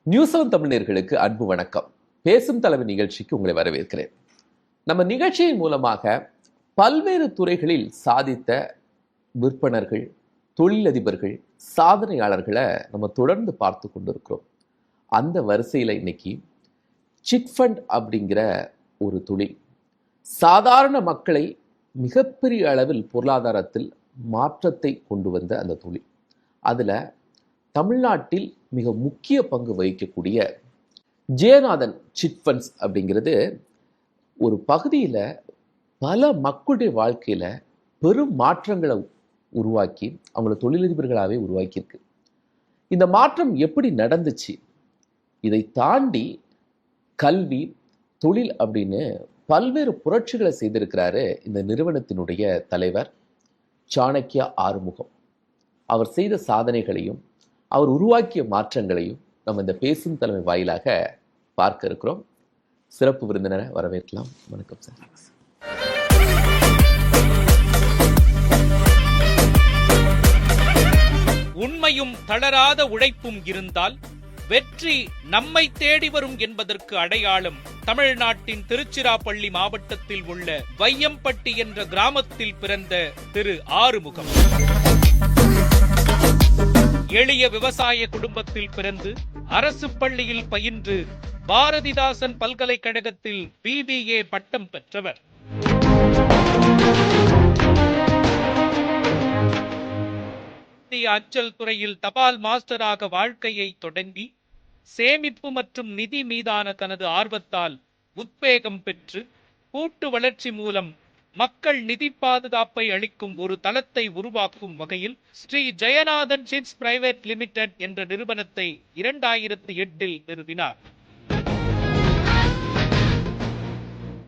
News seven தமிழர்களுக்கு அன்பு வணக்கம். பேசும் தலைவர் நிகழ்ச்சிக்கு உங்களை வரவேற்கிறேன். நம்ம நிகழ்ச்சியின் மூலமாக பல்வேறு துறைகளில் சாதித்த விற்பனர்கள், தொழிலதிபர்கள், சாதனையாளர்களை நம்ம தொடர்ந்து பார்த்து கொண்டிருக்கிறோம். அந்த வரிசையில் இன்னைக்கு சிட் ஃபண்ட் அப்படிங்கிற ஒரு தொழில் சாதாரண மக்களை மிகப்பெரிய அளவில் பொருளாதாரத்தில் மாற்றத்தை கொண்டு வந்த அந்த தொழில், அதில் தமிழ்நாட்டில் மிக முக்கிய பங்கு வகிக்கக்கூடிய ஜெயநாதன் சிட் ஃபண்ட்ஸ் அப்படிங்கிறது ஒரு பகுதியில் பல மக்களுடைய வாழ்க்கையில் பெரும் மாற்றங்களை உருவாக்கி அவங்கள தொழிலதிபர்களாகவே உருவாக்கியிருக்கு. இந்த மாற்றம் எப்படி நடந்துச்சு, இதை தாண்டி கல்வி, தொழில் அப்படின்னு பல்வேறு புரட்சிகளை செய்திருக்கிறாரு இந்த நிறுவனத்தினுடைய தலைவர் சாணக்கியா ஆறுமுகம். அவர் செய்த சாதனைகளையும் அவர் உருவாக்கிய மாற்றங்களையும் நம்ம இந்த பேசும் தலைமை வாயிலாக பார்க்க இருக்கிறோம். சிறப்பு விருந்தினரை வரவேற்கலாம். வணக்கம் சார். உண்மையும் தளராத உழைப்பும் இருந்தால் வெற்றி நம்மை தேடி வரும் என்பதற்கு அடையாளம் தமிழ்நாட்டின் திருச்சிராப்பள்ளி மாவட்டத்தில் உள்ள வையம்பட்டி என்ற கிராமத்தில் பிறந்த திரு ஆறுமுகம். எளிய விவசாய குடும்பத்தில் பிறந்து அரசு பள்ளியில் பயின்று பாரதிதாசன் பல்கலைக்கழகத்தில் BBA பட்டம் பெற்றவர். இந்திய அஞ்சல் துறையில் தபால் மாஸ்டராக வாழ்க்கையை தொடங்கி சேமிப்பு மற்றும் நிதி மீதான தனது ஆர்வத்தால் உத்வேகம் பெற்று கூட்டு வளர்ச்சி மூலம் மக்கள் நிதி பாதுகாப்பை அளிக்கும் ஒரு தளத்தை உருவாக்கும் வகையில் Shri Jayanathan Chits Private Limited என்ற நிறுவனத்தை 2008 நிறுவினார்.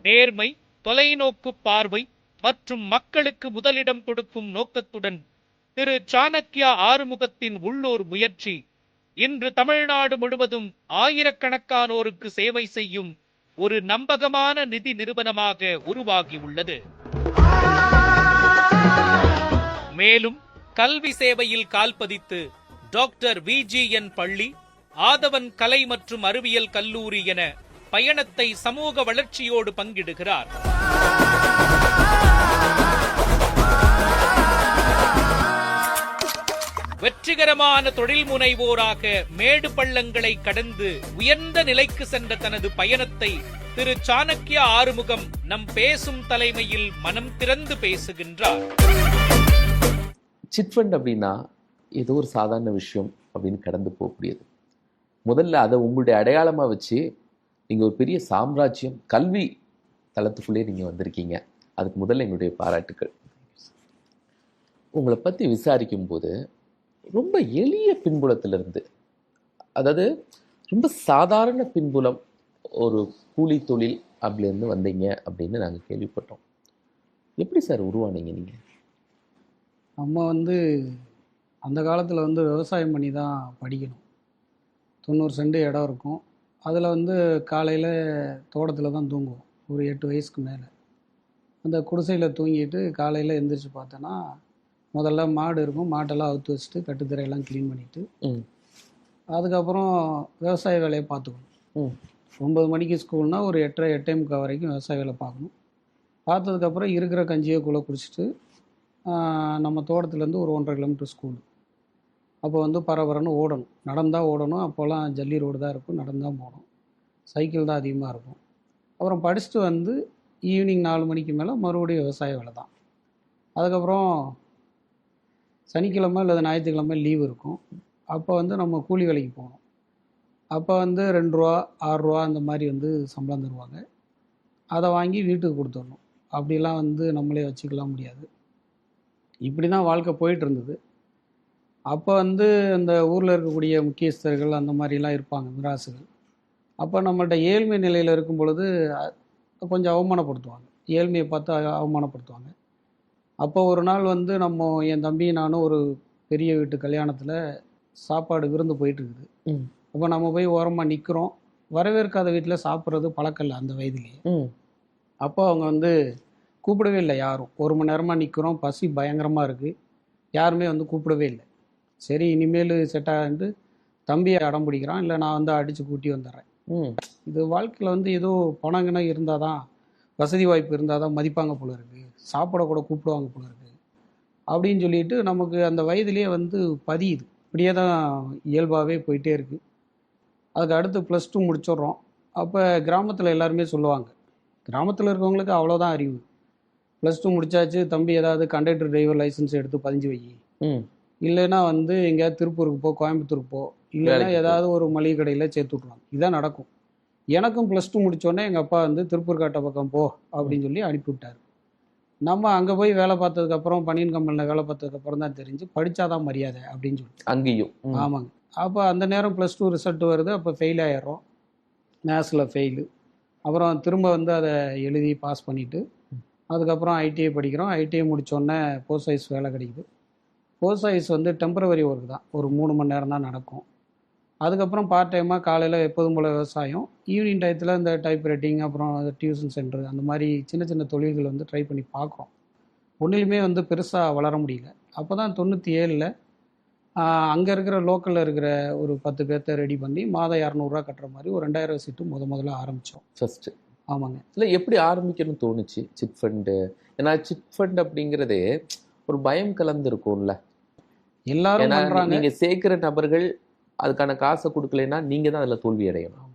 நேர்மை, தொலைநோக்கு பார்வை மற்றும் மக்களுக்கு முதலிடம் கொடுக்கும் நோக்கத்துடன் திரு சாணக்கியா ஆறுமுகத்தின் உள்ளூர் முயற்சி இன்று தமிழ்நாடு முழுவதும் ஆயிரக்கணக்கானோருக்கு சேவை செய்யும் ஒரு நம்பகமான நிதி நிறுவனமாக உருவாகியுள்ளது. மேலும் கல்வி சேவையில் கால்பதித்து டாக்டர் VGN பள்ளி, ஆதவன் கலை மற்றும் அறிவியல் கல்லூரி என பயணத்தை சமூக வளர்ச்சியோடு பங்கிடுகிறார். வெற்றிகரமான தொழில் முனைவோராக மேடு பள்ளங்களை கடந்து உயர்ந்த நிலைக்கு சென்ற தனது பயணத்தை திரு சாணக்கியா ஆறுமுகம் நம் பேசும் தலைமையில் மனம் திறந்து பேசுகின்றார். சிட் ஃபண்ட் அப்படின்னா ஏதோ ஒரு சாதாரண விஷயம் அப்படின்னு கடந்து போகக்கூடியது. முதல்ல அதை உங்களுடைய அடையாளமாக வச்சு நீங்கள் ஒரு பெரிய சாம்ராஜ்யம் கல்வி தளத்துக்குள்ளே நீங்கள் வந்திருக்கீங்க. அதுக்கு முதல்ல எங்களுடைய பாராட்டுக்கள். உங்களை பற்றி விசாரிக்கும் போது ரொம்ப எளிய பின்புலத்திலிருந்து, அதாவது ரொம்ப சாதாரண பின்புலம், ஒரு கூலி தொழில் அப்படிலேருந்து வந்தீங்க அப்படின்னு நாங்கள் கேள்விப்பட்டோம். எப்படி சார் உருவானீங்க நீங்கள்? நம்ம அந்த காலத்தில் விவசாயம் பண்ணி தான் படிக்கணும். 90 சென்ட் இடம் இருக்கும். அதில் காலையில் தோட்டத்தில் தான் தூங்குவோம். ஒரு 8 வயசுக்கு மேலே அந்த குடிசையில் தூங்கிட்டு காலையில் எந்திரிச்சு பார்த்தோன்னா முதல்ல மாடு இருக்கும். மாட்டெல்லாம் அவுத்து வச்சுட்டு கட்டுத்தரையெல்லாம் க்ளீன் பண்ணிவிட்டு அதுக்கப்புறம் விவசாய வேலையை பார்த்துக்கணும். 9 மணிக்கு ஸ்கூல்னால் ஒரு 8:30 8:45 வரைக்கும் விவசாய வேலை பார்க்கணும். பார்த்ததுக்கப்புறம் இருக்கிற கஞ்சியை குள்ள குடிச்சிட்டு நம்ம தோட்டத்துலேருந்து ஒரு 1.5 கிலோமீட்டர் ஸ்கூலு. அப்போ பரபரன்னு ஓடணும், நடந்தால் ஓடணும். அப்போல்லாம் ஜல்லி ரோடு தான் இருக்கும், நடந்தால் போகணும். சைக்கிள் தான் அதிகமாக இருக்கும். அப்புறம் படிச்சுட்டு ஈவினிங் 4 மணிக்கு மேலே மறுபடியும் விவசாய வேலை தான். அதுக்கப்புறம் சனிக்கிழமை இல்லை ஞாயிற்றுக்கிழமை லீவு இருக்கும். அப்போ நம்ம கூலி வேலைக்கு போகணும். அப்போ 2 ரூபா 6 ரூபா அந்த மாதிரி சம்பளம் தருவாங்க. அதை வாங்கி வீட்டுக்கு கொடுத்துடணும். அப்படிலாம் நம்மளே வச்சுக்கலாம் முடியாது. இப்படி தான் வாழ்க்கை போயிட்டு இருந்தது. அப்போ அந்த ஊரில் இருக்கக்கூடிய முக்கியஸ்தர்கள் அந்த மாதிரிலாம் இருப்பாங்க, மிராசுகள். அப்போ நம்மள்ட்ட ஏழ்மை நிலையில் இருக்கும் பொழுது கொஞ்சம் அவமானப்படுத்துவாங்க, ஏழ்மையை பார்த்து அவமானப்படுத்துவாங்க. அப்போ ஒரு நாள் நம்ம என் தம்பி நானும் ஒரு பெரிய வீட்டு கல்யாணத்தில் சாப்பாடு விருந்து போயிட்டுருக்குது. அப்போ நம்ம போய் ஓரமாக நிற்கிறோம். வரவேற்காத வீட்டில் சாப்பிட்றது பழக்கம் இல்லை அந்த வயதுலேயே. அப்போ அவங்க கூப்பிடவே இல்லை யாரும். 1 மணி நேரமாக நிற்கிறோம், பசி பயங்கரமாக இருக்குது, யாருமே கூப்பிடவே இல்லை. சரி இனிமேல் செட் ஆகிட்டு தம்பியை அடம் பிடிக்கிறான், இல்லை நான் வந்து அடித்து கூட்டி வந்துடுறேன். ம் இது வாழ்க்கையில் வந்து ஏதோ பணங்கினம் இருந்தால் தான், வசதி வாய்ப்பு இருந்தால் தான் மதிப்பாங்க போல இருக்குது, சாப்பிட கூட கூப்பிடுவாங்க போல இருக்குது அப்படின்னு சொல்லிட்டு நமக்கு அந்த வயதிலேயே வந்து பதியுது. இப்படியே தான் இயல்பாகவே போயிட்டே இருக்குது. அதுக்கு அடுத்து +2 முடிச்சிடுறோம். அப்போ கிராமத்தில் எல்லாருமே சொல்லுவாங்க, கிராமத்தில் இருக்கவங்களுக்கு அவ்வளோதான் அறிவு. +2 முடிச்சாச்சு, தம்பி ஏதாவது கண்டக்டர் டிரைவர் லைசன்ஸ் எடுத்து பதிஞ்சு வை, ம் இல்லைன்னா வந்து எங்கேயாவது திருப்பூருக்கு போ, கோயம்புத்தூருக்கு போ, இல்லைன்னா வேலைக்கு போ. ஏதாவது ஒரு மளிகை கடையில் சேர்த்து விட்ருவாங்க. இதான் நடக்கும். எனக்கும் +2 முடித்தோடனே எங்கள் அப்பா வந்து திருப்பூர் காட்ட பக்கம் போ அப்படின்னு சொல்லி அனுப்பி விட்டார். நம்ம அங்கே போய் வேலை பார்த்ததுக்கப்புறம், பனியன் கம்பெனியில் வேலை பார்த்ததுக்கப்புறம் தான் தெரிஞ்சு, படித்தாதான் மரியாதை அப்படின்னு சொல்லிட்டு. அங்கேயும் ஆமாங்க. அப்போ அந்த நேரம் +2 ரிசல்ட் வருது. அப்போ ஃபெயில் ஆயிடுறோம், மேத்ஸில் ஃபெயிலு. அப்புறம் திரும்ப வந்து அதை எழுதி பாஸ் பண்ணிவிட்டு அதுக்கப்புறம் ஐடிஐ படிக்கிறோம். ஐடிஐ முடித்தோடனே போஸ்ட் ஆஃபீஸ் வேலை கிடைக்குது. போஸ்ட் ஆஃபீஸ் வந்து டெம்பரவரி ஒர்க் தான், ஒரு 3 மணி நேரம் தான் நடக்கும். அதுக்கப்புறம் பார்ட் டைமாக காலையில் எப்போதும் போல் விவசாயம், ஈவினிங் டயத்தில் இந்த டைப் ரைட்டிங், அப்புறம் டியூஷன் சென்டர், அந்த மாதிரி சின்ன சின்ன தொழில்கள் வந்து ட்ரை பண்ணி பார்க்குறோம். ஒன்றுலையுமே வந்து பெருசாக வளர முடியல. அப்போ தான் 97ல் அங்கே இருக்கிற லோக்கலில் இருக்கிற ஒரு 10 பேர்த்த ரெடி பண்ணி மாதம் ₹200 கட்டுற மாதிரி ஒரு 2000 சீட்டு முதல்ல ஆரம்பித்தோம். ஃபர்ஸ்ட். ஆமாங்க. இல்லை எப்படி ஆரம்பிக்கணும்னு தோணுச்சு சிட் ஃபண்டு? ஏன்னா சிட் ஃபண்ட் அப்படிங்கிறதே ஒரு பயம் கலந்து இருக்கும்ல. எல்லாரும் ஏன்னா பண்ணுறாங்க. நீங்க சேர்க்கிற நபர்கள் அதுக்கான காசை கொடுக்கலைன்னா நீங்க தான் அதில் தோல்வி அடையணும்.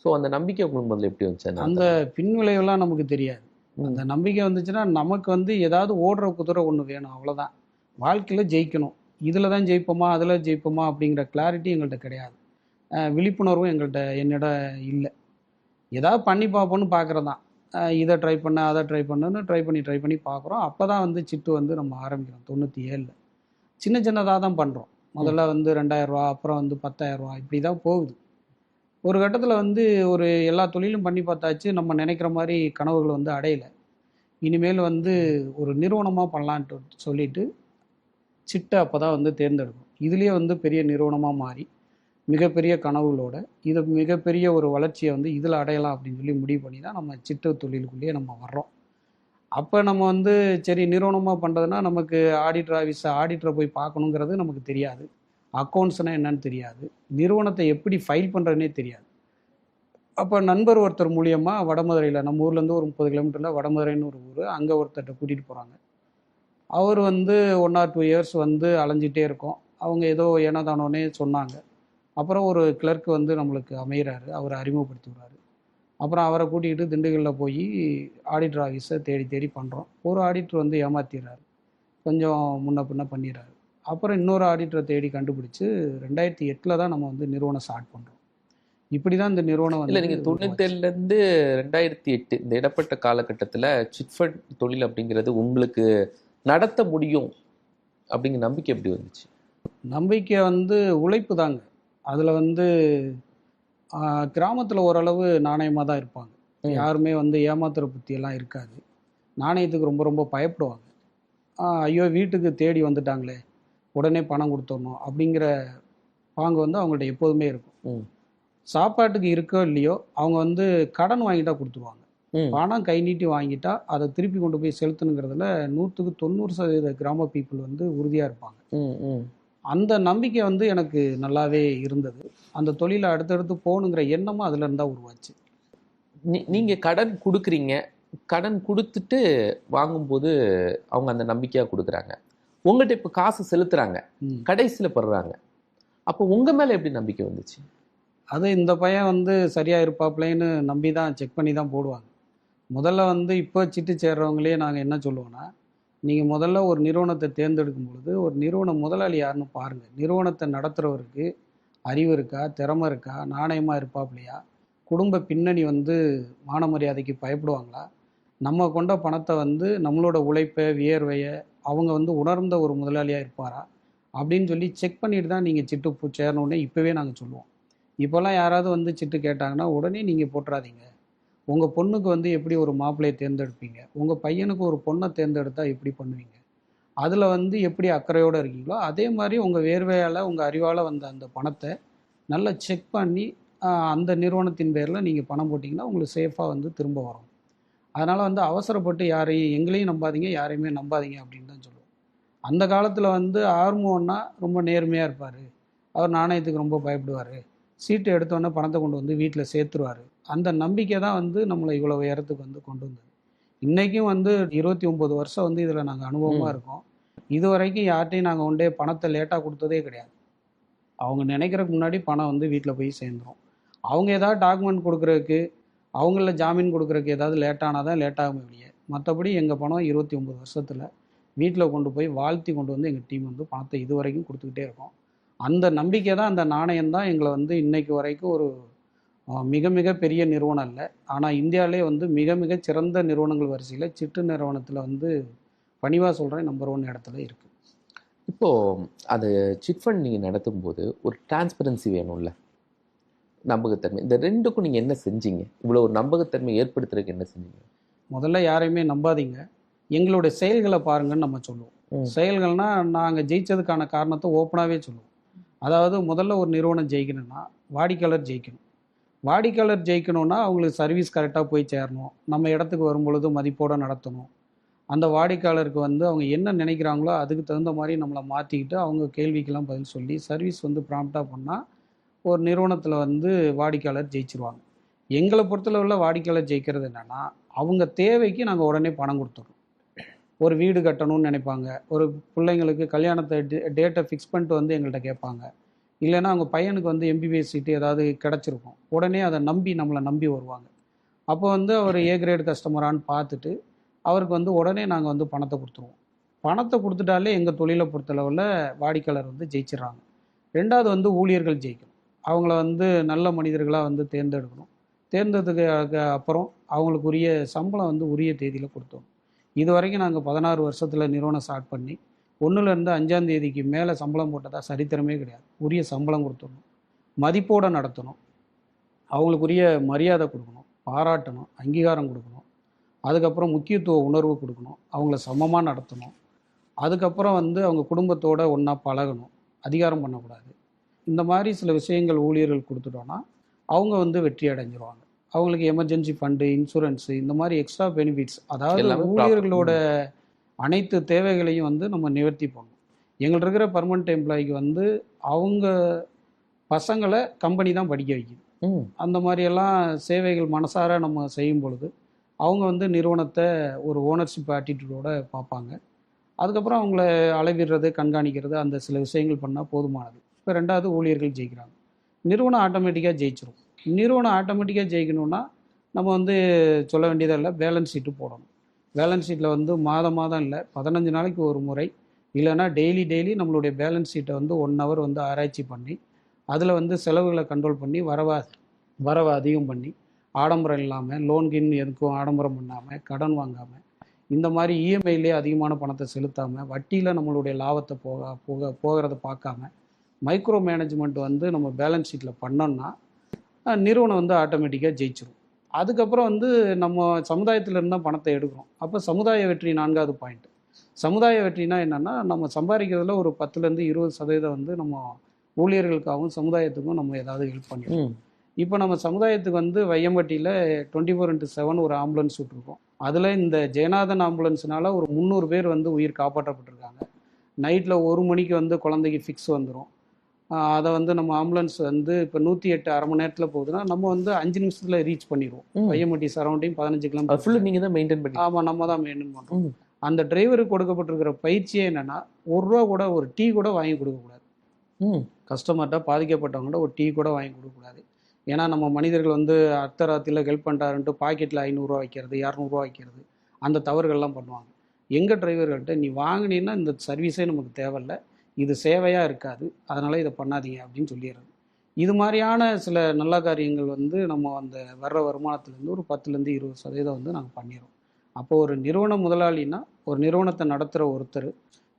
ஸோ அந்த நம்பிக்கை உங்களுக்கு முதல்ல எப்படி வந்துச்சு? அந்த பின்விளைவெல்லாம் நமக்கு தெரியாது. அந்த நம்பிக்கை வந்துச்சுன்னா நமக்கு வந்து ஏதாவது ஓடுற குதிரை ஒன்று வேணும், அவ்வளோதான். வாழ்க்கையில் ஜெயிக்கணும், இதில் தான் ஜெயிப்போமா அதில் ஜெயிப்போமா அப்படிங்கிற கிளாரிட்டி எங்கள்கிட்ட கிடையாது. விழிப்புணர்வும் என்னிடம் இல்லை. ஏதாவது பண்ணி பார்ப்போன்னு பார்க்குறதான். இதை ட்ரை பண்ண அதை ட்ரை பண்ணுன்னு ட்ரை பண்ணி பார்க்குறோம். அப்போ தான் வந்து சிட்டு வந்து நம்ம ஆரம்பிக்கிறோம் 97ல். சின்ன சின்னதாக தான் பண்ணுறோம். முதல்ல வந்து ₹2000, அப்புறம் வந்து ₹10,000, இப்படி தான் போகுது. ஒரு கட்டத்தில் வந்து ஒரு எல்லா தொழிலும் பண்ணி பார்த்தாச்சு, நம்ம நினைக்கிற மாதிரி கனவுகள் வந்து அடையலை. இனிமேல் வந்து ஒரு நிறுவனமாக பண்ணலான்ட்டு சொல்லிட்டு சிட்டை அப்போ தான் வந்து தேர்ந்தெடுக்கும். இதுலேயே வந்து பெரிய நிறுவனமாக மாறி மிகப்பெரிய கனவுகளோட இது மிகப்பெரிய ஒரு வளர்ச்சியை வந்து இதில் அடையலாம் அப்படின்னு சொல்லி முடிவு பண்ணி தான் நம்ம சிட்டு தொழிலுக்குள்ளேயே நம்ம வர்றோம். அப்போ நம்ம வந்து சரி நிறுவனமாக பண்ணுறதுனா நமக்கு ஆடிட்டரை போய் பார்க்கணுங்கிறது நமக்கு தெரியாது, அக்கௌண்ட்ஸ்னால் என்னன்னு தெரியாது, நிறுவனத்தை எப்படி ஃபைல் பண்ணுறதுனே தெரியாது. அப்போ நண்பர் ஒருத்தர் மூலியமாக வடமதுரையில், நம்ம ஊர்லேருந்து ஒரு 30 கிலோமீட்டரில் வடமதுரைன்னு ஒரு ஊர், அங்கே ஒருத்தர்கிட்ட கூட்டிகிட்டு போகிறாங்க. அவர் வந்து 1 or 2 இயர்ஸ் வந்து அலைஞ்சிட்டே இருக்கோம். அவங்க ஏதோ ஏனோதானோன்னே சொன்னாங்க. அப்புறம் ஒரு கிளர்க் வந்து நம்மளுக்கு அமைகிறாரு, அவர் அறிமுகப்படுத்தி விடுறாரு. அப்புறம் அவரை கூட்டிகிட்டு திண்டுக்கல்லில் போய் ஆடிட்டர் ஆஃபீஸை தேடி பண்ணுறோம். ஒரு ஆடிட்டர் வந்து ஏமாத்திடுறாரு, கொஞ்சம் முன்ன பின்ன பண்ணிடுறாரு. அப்புறம் இன்னொரு ஆடிட்டரை தேடி கண்டுபிடிச்சு 2008 தான் நம்ம வந்து நிறுவனம் ஸ்டார்ட் பண்ணுறோம். இப்படி தான் இந்த நிறுவனம் இல்லை வந்து நீங்கள் 97லேருந்து 2008 இந்த இடப்பட்ட காலகட்டத்தில் சிட் ஃபண்ட் தொழில் அப்படிங்கிறது உங்களுக்கு நடத்த முடியும் அப்படிங்கிற நம்பிக்கை எப்படி வந்துச்சு? நம்பிக்கை வந்து உழைப்பு தாங்க. அதில் வந்து கிராமத்தில் ஓரளவு நாணயமாக தான் இருப்பாங்க. யாருமே வந்து ஏமாத்துற புத்தியெல்லாம் இருக்காது. நாணயத்துக்கு ரொம்ப ரொம்ப பயப்படுவாங்க. ஐயோ வீட்டுக்கு தேடி வந்துட்டாங்களே, உடனே பணம் கொடுத்துடணும் அப்படிங்கிற பாங்கு வந்து அவங்கள்ட்ட எப்போதுமே இருக்கும். சாப்பாட்டுக்கு இருக்கோ இல்லையோ அவங்க வந்து கடன் வாங்கிட்டா கொடுத்துருவாங்க. பணம் கை நீட்டி வாங்கிட்டா அதை திருப்பி கொண்டு போய் செலுத்தணுங்கிறதுல 100க்கு 90% கிராம பீப்புள் வந்து உறுதியாக இருப்பாங்க. அந்த நம்பிக்கை வந்து எனக்கு நல்லாவே இருந்தது. அந்த தொழிலை அடுத்தடுத்து போகணுங்கிற எண்ணமும் அதுல இருந்தா உருவாச்சு. நீங்க கடன் கொடுக்குறீங்க, கடன் கொடுத்துட்டு வாங்கும்போது அவங்க அந்த நம்பிக்கையா கொடுக்குறாங்க, உங்கள்கிட்ட இப்போ காசு செலுத்துறாங்க, கடைசியில் படுறாங்க. அப்போ உங்க மேல எப்படி நம்பிக்கை வந்துச்சு? அது இந்த பையன் வந்து சரியா இருப்பாப்லேன்னு நம்பி தான் செக் பண்ணி தான் போடுவாங்க. முதல்ல வந்து இப்போ சிட்டு சேர்றவங்களே நாங்கள் என்ன சொல்லுவோன்னா, நீங்கள் முதல்ல ஒரு நிறுவனத்தை தேர்ந்தெடுக்கும் பொழுது ஒரு நிறுவன முதலாளி யாருன்னு பாருங்கள். நிறுவனத்தை நடத்துகிறவருக்கு அறிவு இருக்கா, திறமை இருக்கா, நாணயமாக இருப்பாப்லையா, குடும்ப பின்னணி வந்து மான மரியாதைக்கு பயப்படுவாங்களா, நம்ம கொண்ட பணத்தை வந்து நம்மளோட உழைப்பை வியர்வையை அவங்க வந்து உணர்ந்த ஒரு முதலாளியாக இருப்பாரா அப்படின்னு சொல்லி செக் பண்ணிட்டு தான் நீங்கள் சிட்டு சேரணுன்னே இப்போவே நாங்கள் சொல்லுவோம். இப்போல்லாம் யாராவது வந்து சிட்டு கேட்டாங்கன்னா உடனே நீங்கள் போட்டுறாதீங்க. உங்கள் பொண்ணுக்கு வந்து எப்படி ஒரு மாப்பிள்ளையை தேர்ந்தெடுப்பீங்க, உங்கள் பையனுக்கு ஒரு பொண்ணை தேர்ந்தெடுத்தா எப்படி பண்ணுவீங்க, அதில் வந்து எப்படி அக்கறையோடு இருக்கீங்களோ அதே மாதிரி உங்கள் வேர்வையால் உங்கள் அறிவால் வந்த அந்த பணத்தை நல்லா செக் பண்ணி அந்த நிறுவனத்தின் பேரில் நீங்கள் பணம் போட்டிங்கன்னா உங்களுக்கு சேஃபாக வந்து திரும்ப வரும். அதனால் வந்து அவசரப்பட்டு யாரையும் எங்களையும் நம்பாதீங்க, யாரையுமே நம்பாதீங்க அப்படின்னு தான் சொல்லுவோம். அந்த காலத்தில் வந்து ஆர்மோன்னா ரொம்ப நேர்மையாக இருப்பார், அவர் நாணயத்துக்கு ரொம்ப பயப்படுவார், சீட்டு எடுத்தோடனே பணத்தை கொண்டு வந்து வீட்டில் சேர்த்துருவார். அந்த நம்பிக்கை தான் வந்து நம்மளை இவ்வளோ உயரத்துக்கு வந்து கொண்டு வந்தது. இன்றைக்கும் வந்து 29 வருஷம் வந்து இதில் நாங்கள் அனுபவமாக ம். இருக்கோம். இது வரைக்கும் யார்கிட்டையும் நாங்கள் கொண்டே பணத்தை லேட்டாக கொடுத்ததே கிடையாது. அவங்க நினைக்கிறதுக்கு முன்னாடி பணம் வந்து வீட்டில் போய் சேர்ந்துரும். அவங்க ஏதாவது டாக்குமெண்ட் கொடுக்குறதுக்கு, அவங்கள ஜாமீன் கொடுக்குறதுக்கு ஏதாவது லேட்டானால் தான் லேட்டாகும் வெளியே. மற்றபடி எங்கள் பணம் 29 வருஷத்தில் வீட்டில் கொண்டு போய் வாழ்த்தி கொண்டு வந்து எங்கள் டீம் வந்து பணத்தை இது வரைக்கும் கொடுத்துக்கிட்டே இருக்கோம். அந்த நம்பிக்கை தான், அந்த நாணயம் தான் எங்களை வந்து இன்னைக்கு வரைக்கும் ஒரு மிக மிக பெரிய நிறுவனம் இல்லை, ஆனால் இந்தியாவிலே வந்து மிக மிக சிறந்த நிறுவனங்கள் வரிசையில் சிட்டு நிறுவனத்தில் வந்து பணிவாக சொல்கிறேன் நம்பர் 1 இடத்துல இருக்குது. இப்போ அது சிட் ஃபண்ட் நீங்கள் நடத்தும் போது ஒரு டிரான்ஸ்பரன்சி வேணும்ல, நம்பகத்தன்மை. இந்த ரெண்டுக்கும் நீங்கள் என்ன செஞ்சீங்க? இவ்வளோ ஒரு நம்பகத்தன்மை ஏற்படுத்துறதுக்கு என்ன செஞ்சீங்க? முதல்ல யாரையுமே நம்பாதீங்க, எங்களுடைய செயல்களை பாருங்கன்னு நம்ம சொல்லுவோம். செயல்கள்னால் நாங்கள் ஜெயித்ததுக்கான காரணத்தை ஓப்பனாகவே சொல்லுவோம். அதாவது முதல்ல ஒரு நிறுவனம் ஜெயிக்கணும்னா வாடிக்கையாளர் ஜெயிக்கணும். வாடிக்கையாளர் ஜெயிக்கணும்னா அவங்களுக்கு சர்வீஸ் கரெக்டாக போய் சேரணும், நம்ம இடத்துக்கு வரும்பொழுது மதிப்போடு நடத்தணும். அந்த வாடிக்கையாளருக்கு வந்து அவங்க என்ன நினைக்கிறாங்களோ அதுக்கு தகுந்த மாதிரி நம்மளை மாற்றிக்கிட்டு அவங்க கேள்விக்கெல்லாம் பதில் சொல்லி சர்வீஸ் வந்து ப்ராம்ப்டாக பண்ணால் ஒரு நிறுவனத்தில் வந்து வாடிக்கையாளர் ஜெயிச்சிருவாங்க. எங்களை பொறுத்தளவில் வாடிக்கையாளர் ஜெயிக்கிறது என்னென்னா, அவங்க தேவைக்கு நாங்கள் உடனே பணம் கொடுத்துட்றோம். ஒரு வீடு கட்டணும்னு நினைப்பாங்க, ஒரு பிள்ளைங்களுக்கு கல்யாணத்தை டேட்டை ஃபிக்ஸ் பண்ணிட்டு வந்து எங்கள்கிட்ட கேட்பாங்க, இல்லைன்னா அவங்க பையனுக்கு வந்து எம்பிபிஎஸ் சீட்டு ஏதாவது கிடச்சிருக்கும், உடனே அதை நம்பி நம்மளை நம்பி வருவாங்க. அப்போ வந்து அவர் ஏ கிரேட் கஸ்டமரான்னு பார்த்துட்டு அவருக்கு வந்து உடனே நாங்கள் வந்து பணத்தை கொடுத்துருவோம். பணத்தை கொடுத்துட்டாலே எங்கள் தொழிலை பொறுத்தளவில் வாடிக்கையாளர் வந்து ஜெயிச்சிடறாங்க. ரெண்டாவது வந்து ஊழியர்கள் ஜெயிக்கணும். அவங்கள வந்து நல்ல மனிதர்களாக வந்து தேர்ந்தெடுக்கணும். தேர்ந்தெடுத்ததுக்கு அப்புறம் அவங்களுக்குரிய சம்பளம் வந்து உரிய தேதியில் கொடுத்தோம். இது வரைக்கும் நாங்கள் 16 வருஷத்தில் நிறுவனம் ஸ்டார்ட் பண்ணி 1லேருந்து 5ஆம் தேதிக்கு மேலே சம்பளம் போட்டதா சரித்திரமே கிடையாது. உரிய சம்பளம் கொடுத்துடணும், மதிப்போடு நடத்தணும், அவங்களுக்குரிய மரியாதை கொடுக்கணும், பாராட்டணும், அங்கீகாரம் கொடுக்கணும், அதுக்கப்புறம் முக்கியத்துவ உணர்வு கொடுக்கணும், அவங்கள சமமாக நடத்தணும், அதுக்கப்புறம் வந்து அவங்க குடும்பத்தோடு ஒன்றா பழகணும், அதிகாரம் பண்ணக்கூடாது. இந்த மாதிரி சில விஷயங்கள் ஊழியர்கள் கொடுத்துட்டோன்னா அவங்க வந்து வெற்றி அடைஞ்சிருவாங்க. அவங்களுக்கு எமர்ஜென்சி ஃபண்டு, இன்சூரன்ஸு, இந்த மாதிரி எக்ஸ்ட்ரா பெனிஃபிட்ஸ், அதாவது எல்லாமே ஊழியர்களோட அனைத்து தேவைகளையும் வந்து நம்ம நிவர்த்தி பண்ணணும். எங்கள்ட்ட இருக்கிற பர்மனெண்ட் எம்ப்ளாய்க்கு வந்து அவங்க பசங்களை கம்பெனி தான் படிக்க வைக்குது. அந்த மாதிரியெல்லாம் சேவைகள் மனசார நம்ம செய்யும் பொழுது அவங்க வந்து நிறுவனத்தை ஒரு ஓனர்ஷிப் ஆட்டிடியூடோடு பார்ப்பாங்க. அதுக்கப்புறம் அவங்கள அளவிடுறது, கண்காணிக்கிறது, அந்த சில விஷயங்கள் பண்ணால் போதுமானது. இப்போ ரெண்டாவது ஊழியர்கள் ஜெயிக்கிறாங்க, நிறுவனம் ஆட்டோமேட்டிக்காக ஜெயிச்சிரும். நிறுவனம் ஆட்டோமேட்டிக்காக ஜெயிக்கணும்னா நம்ம வந்து சொல்ல வேண்டியதில்லை, பேலன்ஸ் ஷீட்டு போடணும். பேலன்ஸ் ஷீட்டில் வந்து மாதம் இல்லை 15 நாளைக்கு ஒரு முறை, இல்லைன்னா டெய்லி நம்மளுடைய பேலன்ஸ் ஷீட்டை வந்து 1 ஹவர் வந்து ஆராய்ச்சி பண்ணி அதில் வந்து செலவுகளை கண்ட்ரோல் பண்ணி வரவை அதிகம் பண்ணி, ஆடம்பரம் இல்லாமல், லோன்கின் எதுக்கும் ஆடம்பரம் பண்ணாமல், கடன் வாங்காமல், இந்த மாதிரி இஎம்ஐலே அதிகமான பணத்தை செலுத்தாமல், வட்டியில் நம்மளுடைய லாபத்தை போகிறத பார்க்காம மைக்ரோ மேனேஜ்மெண்ட் வந்து நம்ம பேலன்ஸ் ஷீட்டில் பண்ணோம்னா நிறுவனம் வந்து ஆட்டோமேட்டிக்காக ஜெயிச்சிரும். அதுக்கப்புறம் வந்து நம்ம சமுதாயத்திலேருந்து தான் பணத்தை எடுக்கிறோம். அப்போ சமுதாய வெற்றி 4வது பாயிண்ட். சமுதாய வெற்றினா என்னென்னா, நம்ம சம்பாதிக்கிறதுல ஒரு 10லேருந்து 20% வந்து நம்ம ஊழியர்களுக்காகவும் சமுதாயத்துக்கும் நம்ம ஏதாவது ஹெல்ப் பண்ணிடுவோம். இப்போ நம்ம சமுதாயத்துக்கு வந்து வையம்பட்டியில் 24/7 ஒரு ஆம்புலன்ஸ் விட்டுருக்கோம். அதில் இந்த ஜெயநாதன் ஆம்புலன்ஸ்னால ஒரு 300 பேர் வந்து உயிர் காப்பாற்றப்பட்டிருக்காங்க. நைட்டில் 1 மணிக்கு வந்து குழந்தைக்கு ஃபிக்ஸ் வந்துடும். அதை வந்து நம்ம ஆம்புலன்ஸ் வந்து இப்போ 108 அரை மணி நேரத்தில் போகுதுன்னா நம்ம வந்து 5 நிமிஷத்தில் ரீச் பண்ணிடுவோம். வையம்பட்டி சரௌண்டிங் 15 கிலோமீட்டர் ஃபுல்லாக நீங்கள் தான் மெயின்டைன் பண்ணி. ஆமாம், நம்ம தான் மெயின்டைன் பண்ணுறோம். அந்த டிரைவருக்கு கொடுக்கப்பட்டிருக்கிற பயிற்சியே என்னென்னா, ₹1 கூட ஒரு டீ கூட வாங்கி கொடுக்கக்கூடாது. கஸ்டமர்கிட்ட பாதிக்கப்பட்டவங்கள்ட்ட ஒரு டீ கூட வாங்கி கொடுக்கக்கூடாது. ஏன்னா நம்ம மனிதர்கள் வந்து அர்த்தராத்திரியில் ஹெல்ப் பண்ணுறாருன்ட்டு பாக்கெட்டில் ₹500 வைக்கிறது, ₹200 வைக்கிறது, அந்த தவறுகள்லாம் பண்ணுவாங்க. எங்கள் டிரைவர்கள்ட்ட நீ வாங்கினீங்கன்னா இந்த சர்வீஸே நமக்கு தேவையில்லை, இது சேவையாக இருக்காது, அதனால் இதை பண்ணாதீங்க அப்படின்னு சொல்லிடுறது. இது மாதிரியான சில நல்ல காரியங்கள் வந்து நம்ம அந்த வர்ற வருமானத்துலேருந்து ஒரு 10லேருந்து 20% வந்து நாங்கள் பண்ணிடுறோம். அப்போது ஒரு நிறுவன முதலாளின்னா, ஒரு நிறுவனத்தை நடத்துகிற ஒருத்தர்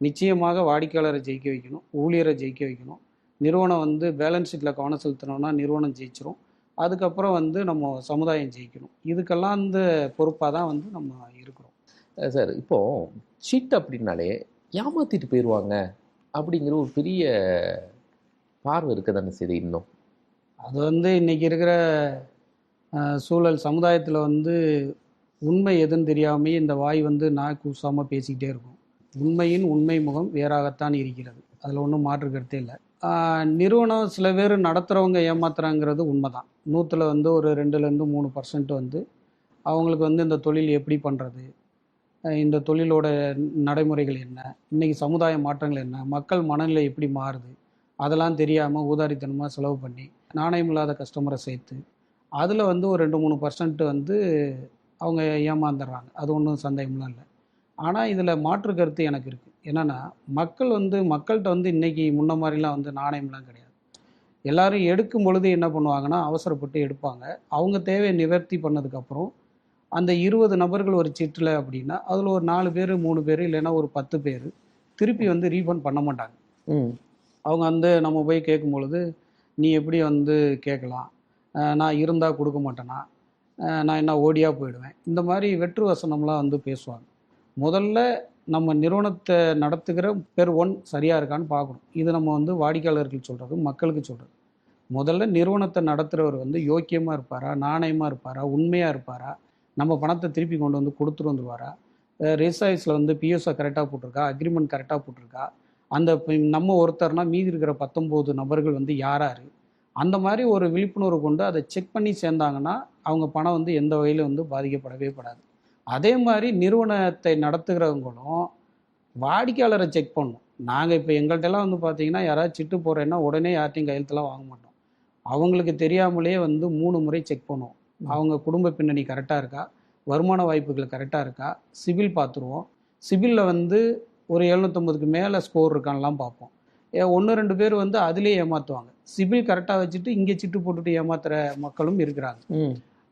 நிச்சயமாக வாடிக்கையாளரை ஜெயிக்க வைக்கணும், ஊழியரை ஜெயிக்க வைக்கணும். நிறுவனம் வந்து பேலன்ஸ் ஷீட்டில் கவனம் செலுத்தினோன்னா நிறுவனம் ஜெயிச்சிரும். அதுக்கப்புறம் வந்து நம்ம சமுதாயம் ஜெயிக்கணும். இதுக்கெல்லாம் அந்த பொறுப்பாக தான் வந்து நம்ம இருக்கிறோம். சார், இப்போது சீட் அப்படின்னாலே ஏமாற்றிட்டு போயிடுவாங்க அப்படிங்கிற ஒரு பெரிய பார்வை இருக்க தானே சரி. இன்னும் அது வந்து இன்றைக்கி இருக்கிற சூழல் சமுதாயத்தில் வந்து உண்மை எதுன்னு தெரியாமே இந்த வாய் வந்து நாய் கூசாமல் பேசிக்கிட்டே இருக்கும். உண்மையின் உண்மை முகம் வேறாகத்தான் இருக்கிறது, அதில் ஒன்றும் மாற்று கருத்தே இல்லை. நிறுவனம் சில பேர் நடத்துகிறவங்க ஏமாத்துறாங்கிறது உண்மைதான். 100ல் வந்து ஒரு 2லேருந்து 3% வந்து அவங்களுக்கு வந்து இந்த தொழில் எப்படி பண்ணுறது, இந்த தொழிலோட நடைமுறைகள் என்ன, இன்றைக்கி சமுதாய மாற்றங்கள் என்ன, மக்கள் மனநிலை எப்படி மாறுது, அதெல்லாம் தெரியாமல் ஊதாரித்தனமாக செலவு பண்ணி நாணயம் இல்லாத கஸ்டமரை சேர்த்து அதில் வந்து ஒரு 2-3% வந்து அவங்க ஏமாந்துடுறாங்க. அது ஒன்றும் சந்தேகம்லாம் இல்லை. ஆனால் இதில் மாற்று கருத்து எனக்கு இருக்குது. என்னென்னா, மக்கள்கிட்ட வந்து இன்றைக்கி முன்ன மாதிரிலாம் வந்து நாணயம்லாம் கிடையாது. எல்லாரும் எடுக்கும் பொழுது என்ன பண்ணுவாங்கன்னா, அவசரப்பட்டு எடுப்பாங்க. அவங்க தேவையை நிவர்த்தி பண்ணதுக்கப்புறம் அந்த 20 நபர்கள் ஒரு சீட்டில் அப்படின்னா அதில் ஒரு 4 பேர் 3 பேர் இல்லைன்னா ஒரு 10 பேர் திருப்பி வந்து ரீஃபண்ட் பண்ண மாட்டாங்க. அவங்க வந்து நம்ம போய் கேட்கும் பொழுது, நீ எப்படி வந்து கேட்கலாம், நான் இருந்தால் கொடுக்க மாட்டேனா, நான் என்ன ஓடியாக போயிடுவேன், இந்த மாதிரி வெற்று வசனம்லாம் வந்து பேசுவாங்க. முதல்ல நம்ம நிறுவனத்தை நடத்துகிற பேர் சரியாக இருக்கான்னு பார்க்கணும். இது நம்ம வந்து வாடிக்கையாளர்கள் சொல்கிறது, மக்களுக்கு சொல்கிறது. முதல்ல நிறுவனத்தை நடத்துகிறவர் வந்து யோக்கியமாக இருப்பாரா, நாணயமாக இருப்பாரா, உண்மையாக இருப்பாரா, நம்ம பணத்தை திருப்பி கொண்டு வந்து கொடுத்துட்டு வந்துடுவாரா, ரிசர்வ்ஸில் வந்து பிஎஸ்ஓ கரெக்டாக போட்டிருக்கா, அக்ரிமெண்ட் கரெக்டாக போட்டிருக்கா, அந்த நம்ம ஒருத்தர்னா மீதி இருக்கிற 19 நபர்கள் வந்து யார், அந்த மாதிரி ஒரு விழிப்புணர்வு கொண்டு அதை செக் பண்ணி சேர்ந்தாங்கன்னா அவங்க பணம் வந்து எந்த வகையிலும் வந்து பாதிக்கப்படவே படாது. அதே மாதிரி நிறுவனத்தை நடத்துகிறவங்களும் வாடிக்கையாளரை செக் பண்ணணும். நாங்கள் இப்போ எங்கள்கிட்டலாம் வந்து பார்த்தீங்கன்னா, யாராவது சிட்டு போடுறேன்னா உடனே யார்ட்டையும் கையெழுத்தெல்லாம் வாங்க மாட்டோம். அவங்களுக்கு தெரியாமலே வந்து 3 முறை செக் பண்ணுவோம். அவங்க குடும்ப பின்னணி கரெக்டாக இருக்கா, வருமான வாய்ப்புகள் கரெக்டாக இருக்கா, சிபில் பார்த்துருவோம். சிபிலில் வந்து ஒரு 750க்கு மேலே ஸ்கோர் இருக்கான்லாம் பார்ப்போம். 1-2 பேர் வந்து அதிலே ஏமாற்றுவாங்க. சிபில் கரெக்டாக வச்சுட்டு இங்கே சிட்டு போட்டுட்டு ஏமாத்துகிற மக்களும் இருக்கிறாங்க.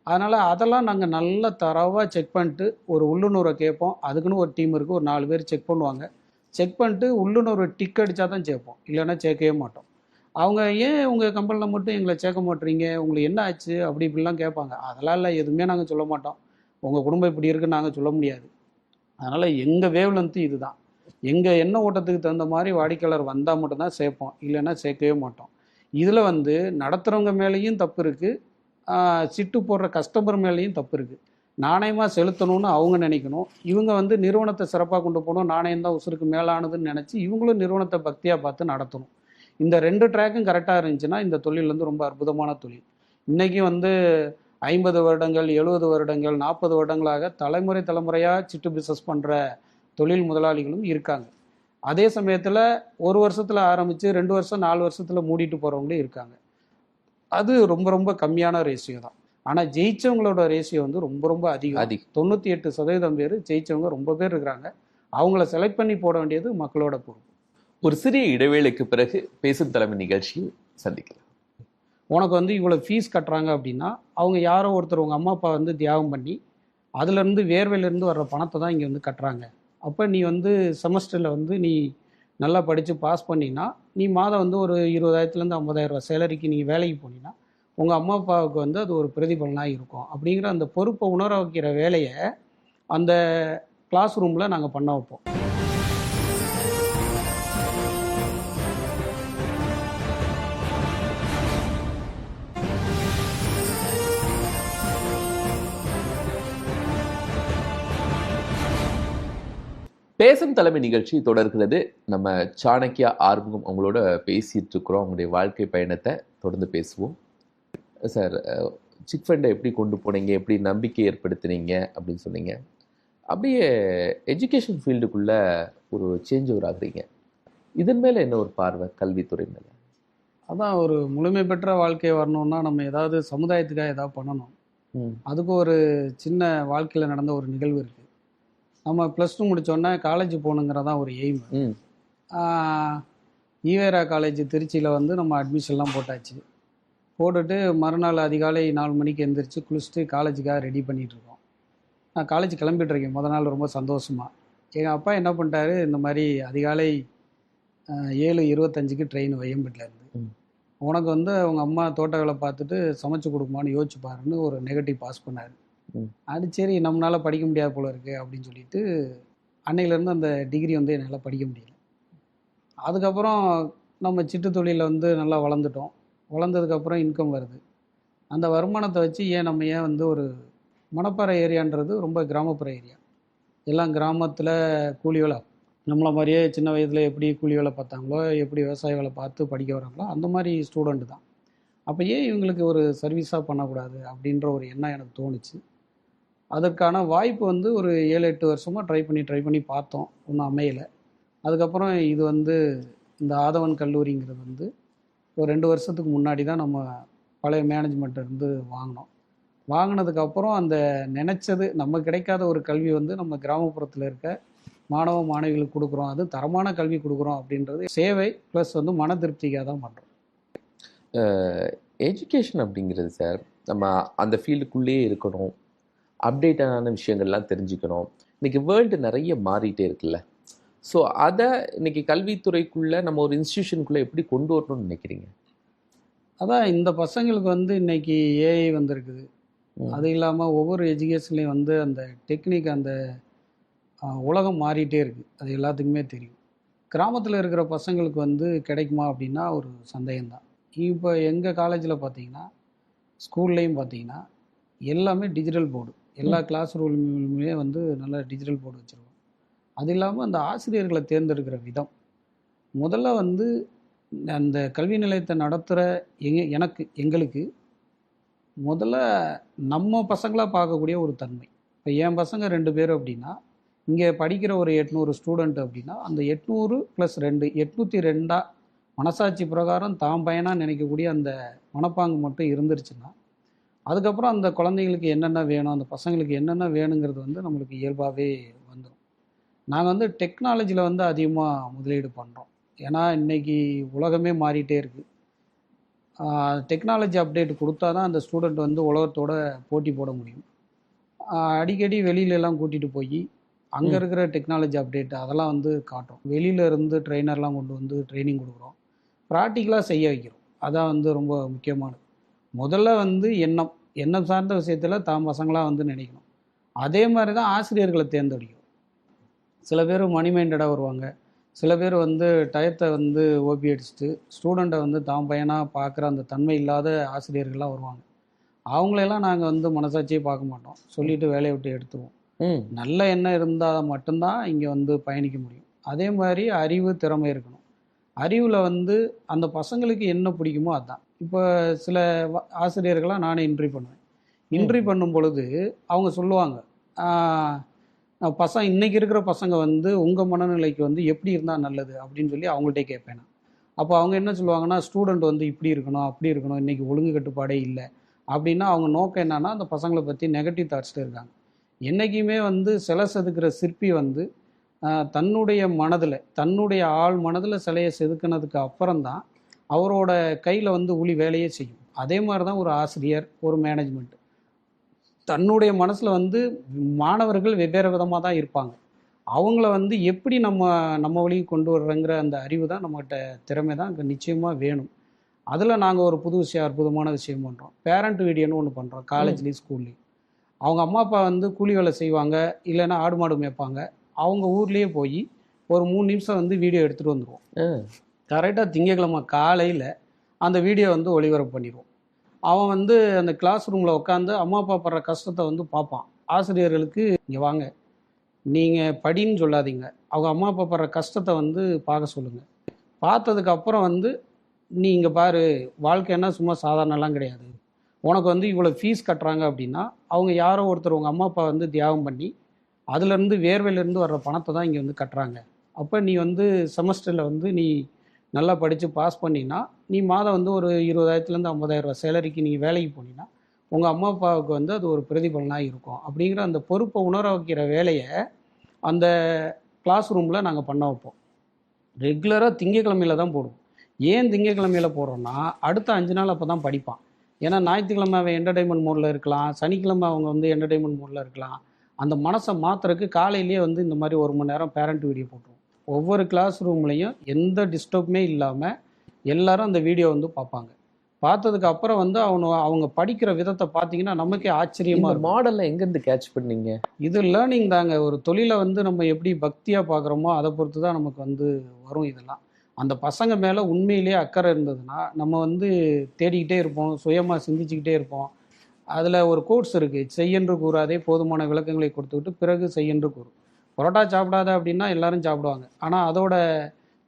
அதனால் அதெல்லாம் நாங்கள் நல்லா தரவாக செக் பண்ணிட்டு ஒரு உள்ளுணர்வை கேட்போம். அதுக்குன்னு ஒரு டீம் இருக்குது, ஒரு 4 பேர் செக் பண்ணுவாங்க. செக் பண்ணிட்டு உள்ளுணர்வை டிக் அடித்தா தான் சேர்ப்போம், இல்லைன்னா சேர்க்கவே மாட்டோம். அவங்க ஏன் உங்கள் கம்பெனியில் மட்டும் எங்களை சேர்க்க மாட்டீங்க, உங்களுக்கு என்ன ஆச்சு அப்படி இப்படிலாம் கேட்பாங்க. அதெல்லாம் இல்லை, எதுவுமே நாங்கள் சொல்ல மாட்டோம். உங்கள் குடும்பம் இப்படி இருக்குன்னு நாங்கள் சொல்ல முடியாது. அதனால் எங்கள் வேவ்லென்த்து இது தான். எங்கள் எண்ண ஓட்டத்துக்கு தகுந்த மாதிரி வாடிக்கையாளர் வந்தால் மட்டும்தான் சேர்ப்போம், இல்லைன்னா சேர்க்கவே மாட்டோம். இதில் வந்து நடத்துகிறவங்க மேலேயும் தப்பு இருக்குது, சிட்டு போடுற கஸ்டமர் மேலேயும் தப்பு இருக்குது. நாணயமாக செலுத்தணும்னு அவங்க நினைக்கணும். இவங்க வந்து நிறுவனத்தை சிறப்பாக கொண்டு போகணும், நாணயம் தான் உசுருக்கு மேலானதுன்னு நினச்சி இவங்களும் நிறுவனத்தை பக்தியாக பார்த்து நடத்தணும். இந்த 2 ட்ராக்கும் கரெக்டாக இருந்துச்சுன்னா இந்த தொழில் வந்து ரொம்ப அற்புதமான தொழில். இன்றைக்கி வந்து 50 வருடங்கள் 70 வருடங்கள் 40 வருடங்களாக தலைமுறையாக சிட்டு பிஸ்னஸ் பண்ணுற தொழில் முதலாளிகளும் இருக்காங்க. அதே சமயத்தில் 1 வருஷத்தில் ஆரம்பித்து 2 வருஷம் 4 வருஷத்தில் மூடிட்டு போகிறவங்களும் இருக்காங்க. அது ரொம்ப ரொம்ப கம்மியான ரேஷியோ தான். ஆனால் ஜெயிச்சவங்களோட ரேஷியோ வந்து ரொம்ப ரொம்ப அதிகம். 98% பேர் ஜெயிச்சவங்க ரொம்ப பேர் இருக்கிறாங்க. அவங்கள செலக்ட் பண்ணி போட வேண்டியது மக்களோட பொறுப்பு. ஒரு சிறிய இடைவேளைக்கு பிறகு பேசும் தலைமை நிகழ்ச்சியில் சந்திக்கலாம். உனக்கு வந்து இவ்வளோ ஃபீஸ் கட்டுறாங்க அப்படின்னா அவங்க யாரோ ஒருத்தர் உங்கள் அம்மா அப்பா வந்து தியாகம் பண்ணி அதுலேருந்து வேர்வையிலேருந்து வர்ற பணத்தை தான் இங்கே வந்து கட்டுறாங்க. அப்போ நீ வந்து செமஸ்டரில் வந்து நீ நல்லா படித்து பாஸ் பண்ணினா நீ மாதம் வந்து ஒரு 20,000 50,000 சேலரிக்கு நீ வேலைக்கு போனீங்கன்னா உங்கள் அம்மா அப்பாவுக்கு வந்து அது ஒரு பிரதிபலனாக இருக்கும். அப்படிங்கிற அந்த பொறுப்பை உணர வைக்கிற வேலையை அந்த கிளாஸ் ரூமில் நாங்கள் பண்ண வைப்போம். பேசும் தலைமை நிகழ்ச்சி தொடர்கிறது. நம்ம சாணக்கியா ஆறுமுகம் அவங்களோட பேசிட்டு இருக்கிறோம். அவங்களுடைய வாழ்க்கை பயணத்தை தொடர்ந்து பேசுவோம். சார், சிட் ஃபண்டை எப்படி கொண்டு போனீங்க, எப்படி நம்பிக்கை ஏற்படுத்தினீங்க அப்படின்னு சொன்னீங்க. அப்படியே எஜுகேஷன் ஃபீல்டுக்குள்ளே ஒரு சேஞ்ச் ஓவர் ஆகுறீங்க. இதன் மேலே என்ன ஒரு பார்வை கல்வித்துறை மேலே? அதான், ஒரு முழுமை பெற்ற வாழ்க்கை வரணும்னா நம்ம ஏதாவது சமுதாயத்துக்காக ஏதாவது பண்ணணும். அதுக்கு ஒரு சின்ன வாழ்க்கையில் நடந்த ஒரு நிகழ்வு இருக்குது. நம்ம +2 முடித்தோடனே காலேஜ் போகணுங்கிறதான் ஒரு எய்ம். ஈவேரா காலேஜ் திருச்சியில் வந்து நம்ம அட்மிஷன்லாம் போட்டாச்சு. போட்டுட்டு மறுநாள் அதிகாலை 4 மணிக்கு எழுந்திரிச்சு குளிச்சுட்டு காலேஜுக்காக ரெடி பண்ணிகிட்ருக்கோம். நான் காலேஜ் கிளம்பிட்டுருக்கேன் முத நாள் ரொம்ப சந்தோஷமாக. எங்கள் அப்பா என்ன பண்ணிட்டாரு, இந்த மாதிரி அதிகாலை 7:25க்கு ட்ரெயின் வையம்பேட்டிலேருந்து, உனக்கு வந்து அவங்க அம்மா தோட்ட வேலை பார்த்துட்டு சமைச்சு கொடுக்குமான்னு யோசிச்சு பாருன்னு ஒரு நெகட்டிவ் பாஸ் பண்ணார். அது சரி, நம்மளால் படிக்க முடியாது போல இருக்குது அப்படின்னு சொல்லிட்டு அன்னையிலேருந்து அந்த டிகிரி வந்து என்னால் படிக்க முடியல. அதுக்கப்புறம் நம்ம சிட்டு தொழிலில் வந்து நல்லா வளர்ந்துட்டோம். வளர்ந்ததுக்கப்புறம் இன்கம் வருது. அந்த வருமானத்தை வச்சு நம்ம ஏன் வந்து ஒரு மணப்பாறை ஏரியான்றது ரொம்ப கிராமப்புற ஏரியா, எல்லாம் கிராமத்தில் கூலி வேலை நம்மள மாதிரியே சின்ன வயதில் எப்படி கூலி வேலை பார்த்தாங்களோ, எப்படி விவசாய வேலை பார்த்து படிக்க வராங்களோ, அந்த மாதிரி ஸ்டூடெண்ட் தான். அப்போ ஏன் இவங்களுக்கு ஒரு சர்வீஸாக பண்ணக்கூடாது அப்படின்ற ஒரு எண்ணம் எனக்கு தோணுச்சு. அதற்கான வாய்ப்பு வந்து ஒரு 7-8 வருஷமாக ட்ரை பண்ணி பார்த்தோம். ஒன்றும் அமையலை. அதுக்கப்புறம் இது வந்து இந்த ஆதவன் கல்லூரிங்கிறது வந்து ஒரு 2 வருஷத்துக்கு முன்னாடி தான் நம்ம பழைய மேனேஜ்மெண்ட்டை இருந்து வாங்கினோம். வாங்கினதுக்கப்புறம் அந்த நினச்சது நம்ம கிடைக்காத ஒரு கல்வி வந்து நம்ம கிராமப்புறத்தில் இருக்க மாணவ மாணவிகளுக்கு கொடுக்குறோம். அது தரமான கல்வி கொடுக்குறோம் அப்படின்றது சேவை ப்ளஸ் வந்து மன திருப்திக்காக தான் பண்ணுறோம். எஜுகேஷன் அப்படிங்கிறது சார், நம்ம அந்த ஃபீல்டுக்குள்ளேயே இருக்கணும், அப்டேட்டான விஷயங்கள்லாம் தெரிஞ்சுக்கணும். இன்றைக்கி வேர்ல்டு நிறைய மாறிட்டே இருக்குல்ல. ஸோ அதை இன்றைக்கி கல்வித்துறைக்குள்ளே நம்ம ஒரு இன்ஸ்டியூஷனுக்குள்ளே எப்படி கொண்டு வரணும்னு நினைக்கிறீங்க? அதான் இந்த பசங்களுக்கு வந்து இன்னைக்கு ஏஐ வந்திருக்குது. அது இல்லாமல் ஒவ்வொரு எஜுகேஷன்லேயும் வந்து அந்த டெக்னிக் அந்த உலகம் மாறிட்டே இருக்குது. அது எல்லாத்துக்குமே தெரியும். கிராமத்தில் இருக்கிற பசங்களுக்கு வந்து கிடைக்குமா அப்படின்னா ஒரு சந்தேகம்தான். இப்போ எங்கள் காலேஜில் பார்த்தீங்கன்னா, ஸ்கூல்லையும் பார்த்தீங்கன்னா எல்லாமே டிஜிட்டல் போர்டு. எல்லா கிளாஸ் ரூம்லையுமே வந்து நல்ல டிஜிட்டல் போர்டு வச்சுருக்கோம். அது இல்லாமல் அந்த ஆசிரியர்களை தேர்ந்தெடுக்கிற விதம், முதல்ல வந்து அந்த கல்வி நிலையத்தை நடத்துகிற எங்களுக்கு முதல்ல நம்ம பசங்களாக பார்க்கக்கூடிய ஒரு தன்மை. இப்போ என் பசங்க 2 பேர் அப்படின்னா, இங்கே படிக்கிற ஒரு 800 ஸ்டூடெண்ட் அப்படின்னா, அந்த 800 + 2 802 மனசாட்சி பிரகாரம் தான் பையனாக நினைக்கக்கூடிய அந்த மனப்பாங்கு மட்டும் இருந்துருச்சுன்னா, அதுக்கப்புறம் அந்த குழந்தைங்களுக்கு என்னென்ன வேணும், அந்த பசங்களுக்கு என்னென்ன வேணுங்கிறது வந்து நம்மளுக்கு இயல்பாகவே வந்துடும். நாங்கள் வந்து டெக்னாலஜியில் வந்து அதிகமாக முதலீடு பண்ணுறோம். ஏன்னா இன்றைக்கி உலகமே மாறிட்டே இருக்குது. டெக்னாலஜி அப்டேட் கொடுத்தா தான் அந்த ஸ்டூடெண்ட் வந்து உலகத்தோட போட்டி போட முடியும். அடிக்கடி வெளியிலலாம் கூட்டிகிட்டு போய் அங்கே இருக்கிற டெக்னாலஜி அப்டேட் அதெல்லாம் வந்து காட்டுறோம். வெளியில இருந்து ட்ரெயினர்லாம் கொண்டு வந்து ட்ரைனிங் கொடுக்குறோம். ப்ராக்டிக்கலாக செய்ய வைக்கிறோம். அதான் வந்து ரொம்ப முக்கியமானது. முதல்ல வந்து எண்ணம் சார்ந்த விஷயத்தில் தாம் பசங்களாக வந்து நினைக்கணும். அதே மாதிரி தான் ஆசிரியர்களை தேர்ந்தெடுக்கிறோம். சில பேர் மணி மைண்டடாக வருவாங்க. சில பேர் வந்து டயத்தை வந்து ஓபி அடிச்சுட்டு ஸ்டூடெண்ட்டை வந்து தாம் பையனாக பார்க்குற அந்த தன்மை இல்லாத ஆசிரியர்கள்லாம் வருவாங்க. அவங்களெல்லாம் நாங்கள் வந்து மனசாட்சியே பார்க்க மாட்டோம். சொல்லிவிட்டு வேலையை விட்டு எடுத்துருவோம். நல்ல எண்ணம் இருந்தால் மட்டும்தான் இங்கே வந்து பயணிக்க முடியும். அதே மாதிரி அறிவு, திறமை இருக்கணும். அறிவில் வந்து அந்த பசங்களுக்கு என்ன பிடிக்குமோ அதுதான். இப்போ சில ஆசிரியர்களாக நானே இன்டர்வியூ பண்ணுவேன். இன்டர்வியூ பண்ணும் பொழுது அவங்க சொல்லுவாங்க, இன்றைக்கி இருக்கிற பசங்க வந்து உங்கள் மனநிலைக்கு வந்து எப்படி இருந்தால் நல்லது அப்படின்னு சொல்லி அவங்கள்ட்டே கேட்பேன் நான். அப்போ அவங்க என்ன சொல்லுவாங்கன்னா, ஸ்டூடெண்ட் வந்து இப்படி இருக்கணும், அப்படி இருக்கணும், இன்றைக்கி ஒழுங்கு கட்டுப்பாடே இல்லை அப்படின்னா அவங்க நோக்கம் என்னன்னா அந்த பசங்களை பற்றி நெகட்டிவ் தாட்ஸில் இருக்காங்க. என்றைக்குமே வந்து சிலை செதுக்கிற சிற்பி வந்து தன்னுடைய மனதில், தன்னுடைய ஆள் மனதில் சிலையை செதுக்கினதுக்கு அப்புறம்தான் அவரோட கையில் வந்து உளி வேலையே செய்யும். அதே மாதிரி தான் ஒரு ஆசிரியர், ஒரு மேனேஜ்மெண்ட். தன்னுடைய மனசில் வந்து மாணவர்கள் வெவ்வேறு விதமாக தான் இருப்பாங்க. அவங்கள வந்து எப்படி நம்ம வழிக்கு கொண்டு வர்றங்கிற அந்த அறிவு தான் நம்மகிட்ட, திறமை தான் அங்கே நிச்சயமாக வேணும். அதில் நாங்கள் ஒரு அற்புதமான விஷயம் பண்ணுறோம். பேரண்ட் வீடியோன்னு ஒன்று பண்ணுறோம். காலேஜ்லேயும் ஸ்கூல்லேயும் அவங்க அம்மா அப்பா வந்து கூலி வேலை செய்வாங்க, இல்லைன்னா ஆடு மாடு மேய்ப்பாங்க. அவங்க ஊர்லேயே போய் ஒரு 3 நிமிஷம் வந்து வீடியோ எடுத்துகிட்டு வந்துடுவோம். கரெக்டாக திங்கக்கிழமை காலையில் அந்த வீடியோ வந்து ஒளிபரப்பு பண்ணிடுவோம். அவன் வந்து அந்த கிளாஸ் ரூமில் உட்காந்து அம்மா அப்பா படுற கஷ்டத்தை வந்து பார்ப்பான். ஆசிரியர்களுக்கு இங்கே வாங்க, நீங்கள் படின்னு சொல்லாதீங்க, அவங்க அம்மா அப்பா படுற கஷ்டத்தை வந்து பார்க்க சொல்லுங்கள். பார்த்ததுக்கப்புறம் வந்து நீ இங்கே பாரு, வாழ்க்கைன்னா சும்மா சாதாரணலாம் கிடையாது. உனக்கு வந்து இவ்வளோ ஃபீஸ் கட்டுறாங்க அப்படின்னா அவங்க யாரோ ஒருத்தர் உங்கள் அம்மா அப்பா வந்து தியாகம் பண்ணி அதுலேருந்து வேர்வையிலேருந்து வர்ற பணத்தை தான் இங்கே வந்து கட்டுறாங்க. அப்போ நீ வந்து செமஸ்டரில் வந்து நீ நல்லா படித்து பாஸ் பண்ணினா, நீ மாதம் வந்து ஒரு 20,000 50,000 சேலரிக்கு நீ வேலைக்கு போனீங்கன்னா உங்கள் அம்மா அப்பாவுக்கு வந்து அது ஒரு பிரதிபலனாக இருக்கும். அப்படிங்கிற அந்த பொறுப்பை உணர வைக்கிற வேலையை அந்த கிளாஸ் ரூமில் நாங்கள் பண்ண வைப்போம். ரெகுலராக திங்கக்கிழமையில் தான் போடுவோம். ஏன் திங்கக்கிழமையில் போடுறோன்னா, அடுத்த 5 நாள் அப்போ தான் படிப்பான். ஏன்னா ஞாயிற்றுக்கிழமை அவன் என்டர்டைன்மெண்ட் மோடில் இருக்கலாம், சனிக்கிழமை அவங்க வந்து என்டர்டைன்மெண்ட் மோடில் இருக்கலாம். அந்த மனசை மாற்றுறதுக்கு காலையிலேயே வந்து இந்த மாதிரி 1 மணி நேரம் பேரண்ட் வீடியோ போட்டுருவோம். ஒவ்வொரு கிளாஸ் ரூம்லேயும் எந்த டிஸ்டர்புமே இல்லாமல் எல்லாரும் அந்த வீடியோ வந்து பார்ப்பாங்க. பார்த்ததுக்கு அப்புறம் வந்து அவங்க படிக்கிற விதத்தை பார்த்தீங்கன்னா நமக்கே ஆச்சரியமாக இருக்கும். மாடலில் எங்கேருந்து கேட்ச் பண்ணீங்க? இது லேர்னிங் தாங்க. ஒரு தொழிலை வந்து நம்ம எப்படி பக்தியாக பார்க்குறோமோ அதை பொறுத்து தான் நமக்கு வந்து வரும். இதெல்லாம் அந்த பசங்க மேலே உண்மையிலேயே அக்கறை இருந்ததுன்னா நம்ம வந்து தேடிக்கிட்டே இருப்போம், சுயமாக சிந்திச்சுக்கிட்டே இருப்போம். அதில் ஒரு கோட்ஸ் இருக்குது, செய்யென்று கூறாதே போதுமான விளக்கங்களை கொடுத்துக்கிட்டு பிறகு செய்யென்று கூறு. பரோட்டா சாப்பிடாத அப்படின்னா எல்லாரும் சாப்பிடுவாங்க. ஆனால் அதோட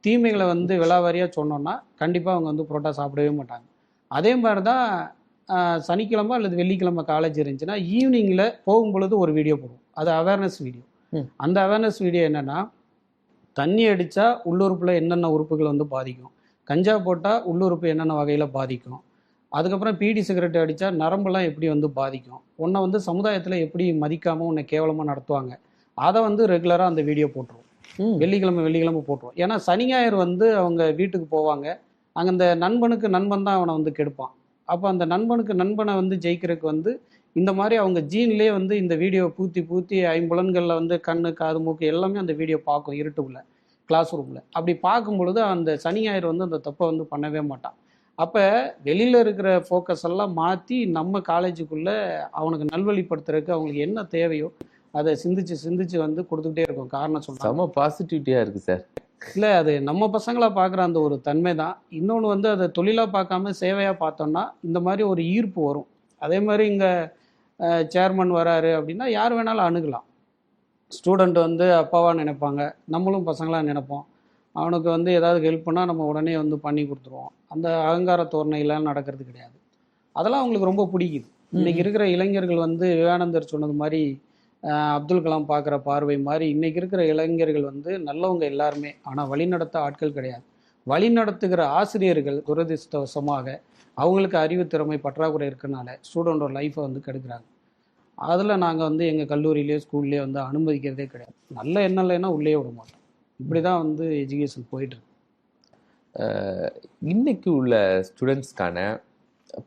தீமைகளை வந்து விலாவாரியாக சொன்னோன்னா கண்டிப்பாக அவங்க வந்து பரோட்டா சாப்பிடவே மாட்டாங்க. அதே மாதிரி தான் சனிக்கிழமை அல்லது வெள்ளிக்கிழமை காலேஜ் இருந்துச்சுன்னா ஈவினிங்கில் போகும்பொழுது ஒரு வீடியோ போடுவோம். அது அவேர்னஸ் வீடியோ. அந்த அவேர்னஸ் வீடியோ என்னென்னா, தண்ணி அடித்தா உள்ளுறுப்பில் என்னென்ன உறுப்புகள் வந்து பாதிக்கும், கஞ்சா போட்டால் உள்ளுறுப்பு என்னென்ன வகையில் பாதிக்கும், அதுக்கப்புறம் பீடி சிகரெட் அடித்தா நரம்பெல்லாம் எப்படி வந்து பாதிக்கும், உன்னை வந்து சமுதாயத்தில் எப்படி மதிக்காமல் உன்னை கேவலமாக நடத்துவாங்க, அதை வந்து ரெகுலராக அந்த வீடியோ போட்டுருவோம். வெள்ளிக்கிழமை போட்டுருவோம். ஏன்னா சனி ஞாயிறு வந்து அவங்க வீட்டுக்கு போவாங்க. அங்கே அந்த நண்பனுக்கு நண்பன் தான் அவனை வந்து கெடுப்பான். அப்போ அந்த நண்பனுக்கு நண்பனை வந்து ஜெயிக்கிறதுக்கு வந்து இந்த மாதிரி அவங்க ஜீன்லேயே வந்து இந்த வீடியோவை பூத்தி ஐம்புலன்களில் வந்து கண்ணு காது மூக்கு எல்லாமே அந்த வீடியோ பார்க்கும் இருட்டுக்குள்ள கிளாஸ் ரூமில். அப்படி பார்க்கும் பொழுது அந்த சனி ஞாயிறு வந்து அந்த தப்பை வந்து பண்ணவே மாட்டான். அப்போ வெளியில் இருக்கிற ஃபோக்கஸ் எல்லாம் மாற்றி நம்ம காலேஜுக்குள்ளே அவனுக்கு நல்வழிப்படுத்துறதுக்கு அவங்களுக்கு என்ன தேவையோ அதை சிந்திச்சு வந்து கொடுத்துக்கிட்டே இருக்கும். காரணம் சொல்கிறாங்க. செம பாசிட்டிவிட்டியாக இருக்குது சார். இல்லை, அது நம்ம பசங்களா பார்க்குற அந்த ஒரு தன்மை தான். இன்னொன்று வந்து அதை தொழிலாக பார்க்காம சேவையாக பார்த்தோம்னா இந்த மாதிரி ஒரு ஈர்ப்பு வரும். அதே மாதிரி இங்கே சேர்மன் வராரு அப்படின்னா யார் வேணாலும் அணுகலாம். ஸ்டூடெண்ட் வந்து அப்பாவாக நினைப்பாங்க, நம்மளும் பசங்களாக நினைப்போம். அவனுக்கு வந்து ஏதாவது ஹெல்ப் பண்ணால் நம்ம உடனே வந்து பண்ணி கொடுத்துருவோம். அந்த அகங்கார தோரணையெல்லாம் நடக்கிறது கிடையாது. அதெல்லாம் அவங்களுக்கு ரொம்ப பிடிக்குது. இன்றைக்கி இருக்கிற இளைஞர்கள் வந்து விவேகானந்தர் சொன்னது மாதிரி அப்துல் கலாம் பார்க்குற பார்வை மாதிரி இன்றைக்கி இருக்கிற இளைஞர்கள் வந்து நல்லவங்க எல்லாருமே, ஆனால் வழிநடத்த ஆட்கள் கிடையாது. வழிநடத்துகிற ஆசிரியர்கள் துரதிர்ஷ்டவசமாக அவங்களுக்கு அறிவு திறமை பற்றாக்குறை இருக்கனால ஸ்டூடெண்டோட லைஃப்பை வந்து கெடுக்கிறாங்க. அதில் நாங்கள் வந்து எங்கள் கல்லூரியிலே ஸ்கூல்லேயே வந்து அனுமதிக்கிறதே கிடையாது. நல்ல எண்ணம் இல்லைன்னா உள்ளே விட மாட்டோம். இப்படி தான் வந்து எஜுகேஷன் போயிட்டுருக்கு. இன்னைக்கு உள்ள ஸ்டூடெண்ட்ஸ்க்கான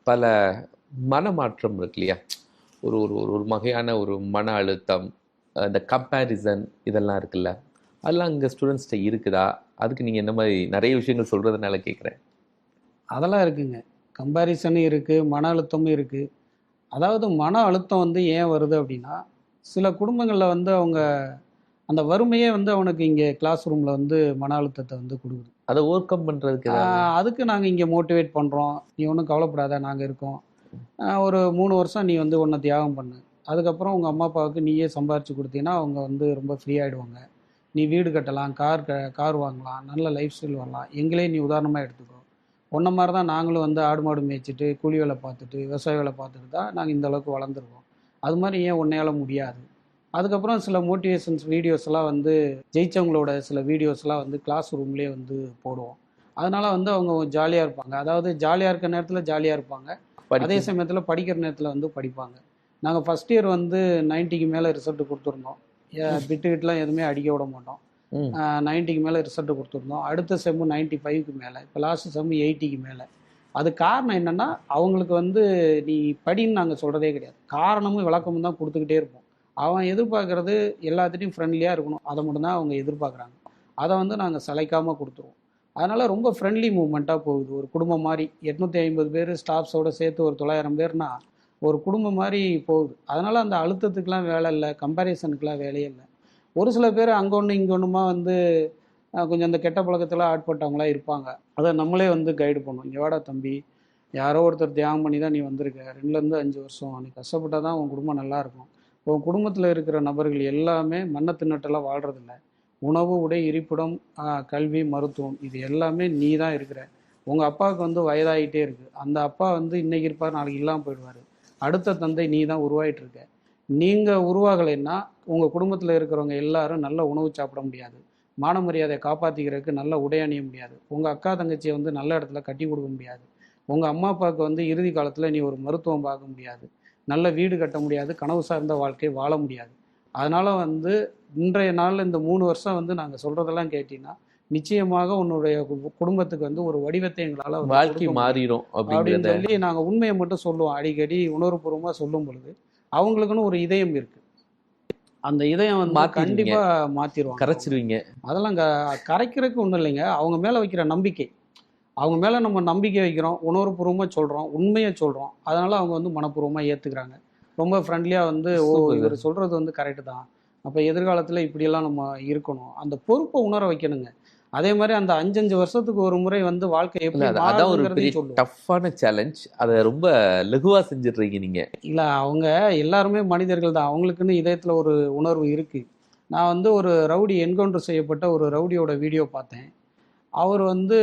பல மனமாற்றம் இருக்கு இல்லையா? ஒரு ஒரு ஒரு வகையான ஒரு மன அழுத்தம், இந்த கம்பேரிசன் இதெல்லாம் இருக்குல்ல, அதெல்லாம் இங்கே ஸ்டூடெண்ட்ஸ்கிட்ட இருக்குதா? அதுக்கு நீங்கள் என்ன மாதிரி நிறைய விஷயங்கள் சொல்கிறதுனால கேட்குறேன். அதெல்லாம் இருக்குங்க. கம்பேரிசனும் இருக்குது, மன அழுத்தமும் இருக்குது. அதாவது மன அழுத்தம் வந்து ஏன் வருது அப்படின்னா, சில குடும்பங்களில் வந்து அவங்க அந்த வறுமையே வந்து அவனுக்கு இங்கே கிளாஸ் ரூமில் வந்து மன அழுத்தத்தை வந்து கொடுக்குது. அதை ஓவர் கம் பண்ணுறதுக்கு அதுக்கு நாங்கள் இங்கே மோட்டிவேட் பண்ணுறோம். நீ ஒன்றும் கவலைப்படாத, நாங்கள் இருக்கோம். ஒரு 3 வருஷம் நீ வந்து ஒன்றை தியாகம் பண்ணு. அதுக்கப்புறம் உங்கள் அம்மா அப்பாவுக்கு நீயே சம்பாரித்து கொடுத்தீங்கன்னா அவங்க வந்து ரொம்ப ஃப்ரீ ஆகிடுவாங்க. நீ வீடு கட்டலாம், கார் வாங்கலாம், நல்ல லைஃப் ஸ்டைல் வரலாம். எங்களே நீ உதாரணமாக எடுத்துக்கோ. ஒன்றை மாதிரி தான் நாங்களும் வந்து ஆடு மாடு மேய்ச்சிட்டு கூலி வேலை பார்த்துட்டு விவசாய வேலை பார்த்துட்டு தான் நாங்கள் இந்த அளவுக்கு வளர்ந்துருக்கோம். அது மாதிரி ஏன் உன்னையால் முடியாது? அதுக்கப்புறம் சில மோட்டிவேஷன்ஸ் வீடியோஸ்லாம் வந்து ஜெயிச்சவங்களோட சில வீடியோஸ்லாம் வந்து கிளாஸ் ரூம்லேயே வந்து போடுவோம். அதனால் வந்து அவங்க ஜாலியாக இருப்பாங்க. அதாவது ஜாலியாக இருக்க நேரத்தில் ஜாலியாக இருப்பாங்க, அதே சமயத்தில் படிக்கிற நேரத்தில் வந்து படிப்பாங்க. நாங்கள் ஃபஸ்ட் இயர் வந்து 90க்கு மேலே ரிசல்ட்டு கொடுத்துருந்தோம். பிட்டுக்கிட்டலாம் எதுவுமே அடிக்க விட மாட்டோம். 90க்கு மேலே ரிசல்ட்டு கொடுத்துருந்தோம். அடுத்த செம்மு 95க்கு மேலே, இப்போ லாஸ்ட் செம்மு 80க்கு மேலே. அது காரணம் என்னென்னா, அவங்களுக்கு வந்து நீ படின்னு நாங்கள் சொல்கிறதே கிடையாது. காரணமும் விளக்கமும் தான் கொடுத்துக்கிட்டே இருப்போம். அவன் எதிர்பார்க்குறது எல்லாத்துட்டையும் ஃப்ரெண்ட்லியாக இருக்கணும், அதை மட்டும்தான் அவங்க எதிர்பார்க்குறாங்க. அதை வந்து நாங்கள் சளைக்காமல் கொடுத்துருவோம். அதனால் ரொம்ப ஃப்ரெண்ட்லி மூவ்மெண்ட்டாக போகுது. ஒரு குடும்பம் மாதிரி 850 பேர் ஸ்டாஃப்ஸோடு சேர்த்து ஒரு 900 பேர்னா ஒரு குடும்பம் மாதிரி போகுது. அதனால் அந்த அழுத்தத்துக்கெலாம் வேலை இல்லை, கம்பேரிசனுக்கெலாம் வேலையே இல்லை. ஒரு சில பேர் அங்கே ஒன்று இங்கே ஒன்றுமா வந்து கொஞ்சம் அந்த கெட்ட பழக்கத்தில் ஆட்பட்டவங்களாம் இருப்பாங்க. அதை நம்மளே வந்து கைடு பண்ணுவோம். இங்கே வாடா தம்பி, யாரோ ஒருத்தர் தியாகம் பண்ணி தான் நீ வந்திருக்க, 2லேருந்து 5 வருஷம் நீ கஷ்டப்பட்டால் தான் உன் குடும்பம் நல்லாயிருக்கும். உன் குடும்பத்தில் இருக்கிற நபர்கள் எல்லாமே மண்ணை தின்னட்டெல்லாம் வாழ்கிறதில்ல. உணவு, உடை, இருப்பிடம், கல்வி, மருத்துவம் இது எல்லாமே நீ தான் இருக்கிற. உங்கள் அப்பாவுக்கு வந்து வயதாகிட்டே இருக்குது. அந்த அப்பா வந்து இன்றைக்கி இருப்பார், நாளைக்கு இல்லாமல் போயிடுவார். அடுத்த தந்தை நீ தான் உருவாகிட்டுருக்க. நீங்கள் உருவாகலைன்னா உங்கள் குடும்பத்தில் இருக்கிறவங்க எல்லாரும் நல்ல உணவு சாப்பிட முடியாது, மான மரியாதையை காப்பாற்றிக்கிறதுக்கு நல்ல உடை அணிய முடியாது, உங்கள் அக்கா தங்கச்சியை வந்து நல்ல இடத்துல கட்டி கொடுக்க முடியாது, உங்கள் அம்மா அப்பாவுக்கு வந்து இறுதி காலத்தில் நீ ஒரு மருத்துவம் பார்க்க முடியாது, நல்ல வீடு கட்ட முடியாது, கனவு சார்ந்த வாழ்க்கை வாழ முடியாது. அதனால் வந்து இன்றைய நாளில் இந்த 3 வருஷம் வந்து நாங்கள் சொல்கிறதெல்லாம் கேட்டிங்கன்னா நிச்சயமாக உன்னுடைய குடும்பத்துக்கு வந்து ஒரு வடிவத்தை எங்களால் வாழ்க்கை மாறிடும் அப்படின்னு சொல்லி நாங்கள் உண்மையை மட்டும் சொல்லுவோம். அடிக்கடி உணர்வுபூர்வமாக சொல்லும் பொழுது அவங்களுக்குன்னு ஒரு இதயம் இருக்குது. அந்த இதயம் வந்து கண்டிப்பாக மாற்றிடுவாங்க, கரைச்சிருவீங்க. அதெல்லாம் கரைக்கிறதுக்கு ஒன்றும் இல்லைங்க. அவங்க மேலே வைக்கிற நம்பிக்கை, அவங்க மேலே நம்ம நம்பிக்கை வைக்கிறோம், உணர்வுபூர்வமாக சொல்கிறோம், உண்மையை சொல்கிறோம். அதனால் அவங்க வந்து மனப்பூர்வமாக ஏற்றுக்கிறாங்க. ரொம்ப ஃப்ரெண்ட்லியாக வந்து இவர் சொல்கிறது வந்து கரெக்டு தான், அப்போ எதிர்காலத்தில் இப்படியெல்லாம் நம்ம இருக்கணும், அந்த பொறுப்பை உணர வைக்கணுங்க. அதே மாதிரி அந்த 5 வருஷத்துக்கு ஒரு முறை வந்து வாழ்க்கை எப்படி மாறுங்கிறதையும் சொல்லுவோம். டஃப்பான சேலஞ்ச், அதை ரொம்ப லகுவாக செஞ்சிடுறீங்க நீங்கள். இல்லை, அவங்க எல்லாருமே மனிதர்கள் தான், அவங்களுக்குன்னு இதயத்தில் ஒரு உணர்வு இருக்குது. நான் வந்து ஒரு ரவுடி என்கவுண்டர் செய்யப்பட்ட ஒரு ரவுடியோட வீடியோ பார்த்தேன். அவர் வந்து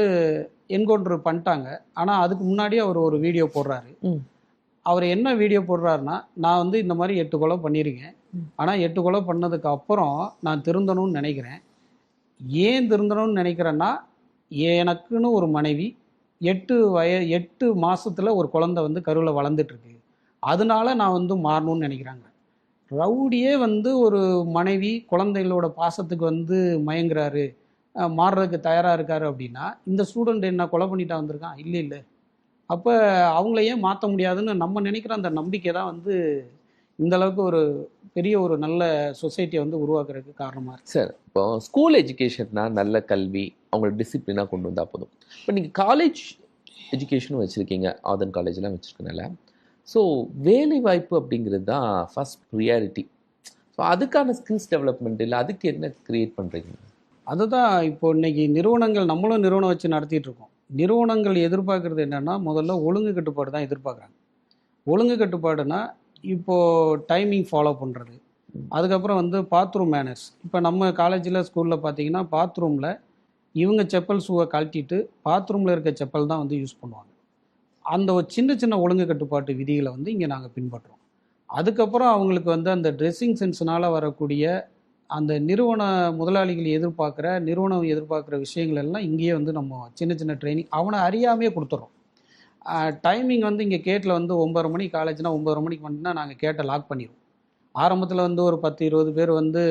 என்கவுண்டர் பண்ணிட்டாங்க. ஆனால் அதுக்கு முன்னாடி அவர் ஒரு வீடியோ போடுறாரு. ம். அவர் என்ன வீடியோ போடுறாருன்னா, நான் வந்து இந்த மாதிரி 8 கொலை பண்ணியிருக்கேன். ஆனால் 8 கொலை பண்ணதுக்கு அப்புறம் நான் திருந்தணும்னு நினைக்கிறேன். ஏன் திருந்தணும்னு நினைக்கிறேன்னா, எனக்குன்னு ஒரு மனைவி 8 மாசத்துல ஒரு குழந்தை வந்து கருவில் வளர்ந்துட்டு இருக்கு. அதனால நான் வந்து மாறணும்னு நினைக்கிறாங்க. ரவுடியே வந்து ஒரு மனைவி குழந்தைகளோட பாசத்துக்கு வந்து மயங்குறாரு, மாறுறதுக்கு தயாராக இருக்காரு அப்படின்னா, இந்த ஸ்டூடெண்ட் என்ன கொலை பண்ணிட்டா வந்திருக்கான்? இல்லை இல்லை. அப்போ அவங்கள ஏன் மாற்ற முடியாதுன்னு நம்ம நினைக்கிற அந்த நம்பிக்கை தான் வந்து இந்த அளவுக்கு ஒரு பெரிய ஒரு நல்ல சொசைட்டியை வந்து உருவாக்குறதுக்கு காரணமாக இருக்குது. சார், இப்போ ஸ்கூல் எஜுகேஷன்னா நல்ல கல்வி, அவங்கள டிசிப்ளினாக கொண்டு வந்தால் போதும். இப்போ நீங்கள் காலேஜ் எஜுகேஷனும் வச்சுருக்கீங்க, ஆதன் காலேஜ்லாம் வச்சுருக்கனால, ஸோ வேலை வாய்ப்பு அப்படிங்கிறது தான் ஃபஸ்ட் ப்ரியாரிட்டி. ஸோ அதுக்கான ஸ்கில்ஸ் டெவலப்மெண்ட் இல்லை, அதுக்கு என்ன க்ரியேட் பண்ணுறீங்க? அதுதான் இப்போ இன்னைக்கு நிறுவனங்கள், நம்மளும் நிறுவனம் வச்சு நடத்திட்டு இருக்கோம். நிறுவனங்கள் எதிர்பார்க்கறது என்னன்னா, முதல்ல ஒழுங்கு கட்டுப்பாடு தான் எதிர்பார்க்குறாங்க. ஒழுங்கு கட்டுப்பாடுனா இப்போது டைமிங் ஃபாலோ பண்ணுறது, அதுக்கப்புறம் வந்து பாத்ரூம் மேனர்ஸ். இப்போ நம்ம காலேஜில் ஸ்கூலில் பார்த்தீங்கன்னா, பாத்ரூமில் இவங்க செப்பல் ஷூவை கழட்டிட்டு பாத்ரூமில் இருக்க செப்பல் தான் வந்து யூஸ் பண்ணுவாங்க. அந்த ஒரு சின்ன சின்ன ஒழுங்கு கட்டுப்பாட்டு விதிகளை வந்து இங்கே நாங்கள் பின்பற்றுறோம். அதுக்கப்புறம் அவங்களுக்கு வந்து அந்த ட்ரெஸ்ஸிங் சென்ஸ்னால் வரக்கூடிய அந்த நிறுவன முதலாளிகள் நிறுவனம் எதிர்பார்க்குற விஷயங்கள் எல்லாம் இங்கேயே வந்து நம்ம சின்ன சின்ன ட்ரைனிங் அவனை அறியாமையே கொடுத்துட்றோம். டைமிங் வந்து இங்கே கேட்டில் வந்து 9:30 மணி காலேஜ்னா 9:30 மணிக்கு வந்துட்டுனா நாங்கள் கேட்டை லாக் பண்ணிடுவோம். ஆரம்பத்தில் வந்து ஒரு 10-20 பேர் வந்து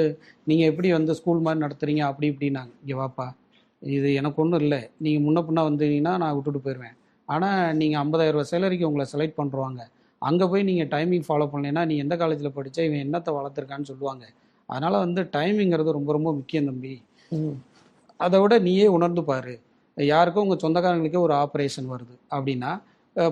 நீங்கள் எப்படி வந்து ஸ்கூல் மாதிரி நடத்துகிறீங்க அப்படி இப்படின்னாங்க. இங்கே வாப்பா, இது எனக்கு ஒன்றும் இல்லை, நீங்கள் முன்ன பின்னா வந்தீங்கன்னா நான் விட்டுட்டு போயிடுவேன். ஆனால் நீங்கள் 50,000 சேலரிக்கு உங்களை செலக்ட் பண்ணுறாங்க, அங்கே போய் நீங்கள் டைமிங் ஃபாலோ பண்ணலைன்னா நீ எந்த காலேஜில் படித்தா இவன் என்னத்தை வளர்த்துருக்கான்னு சொல்லுவாங்க. அதனால் வந்து டைமிங்கிறது ரொம்ப ரொம்ப முக்கியம் தம்பி. அதை விட நீயே உணர்ந்து பாரு. யாருக்கும் உங்கள் சொந்தக்காரங்களுக்கே ஒரு ஆப்ரேஷன் வருது அப்படின்னா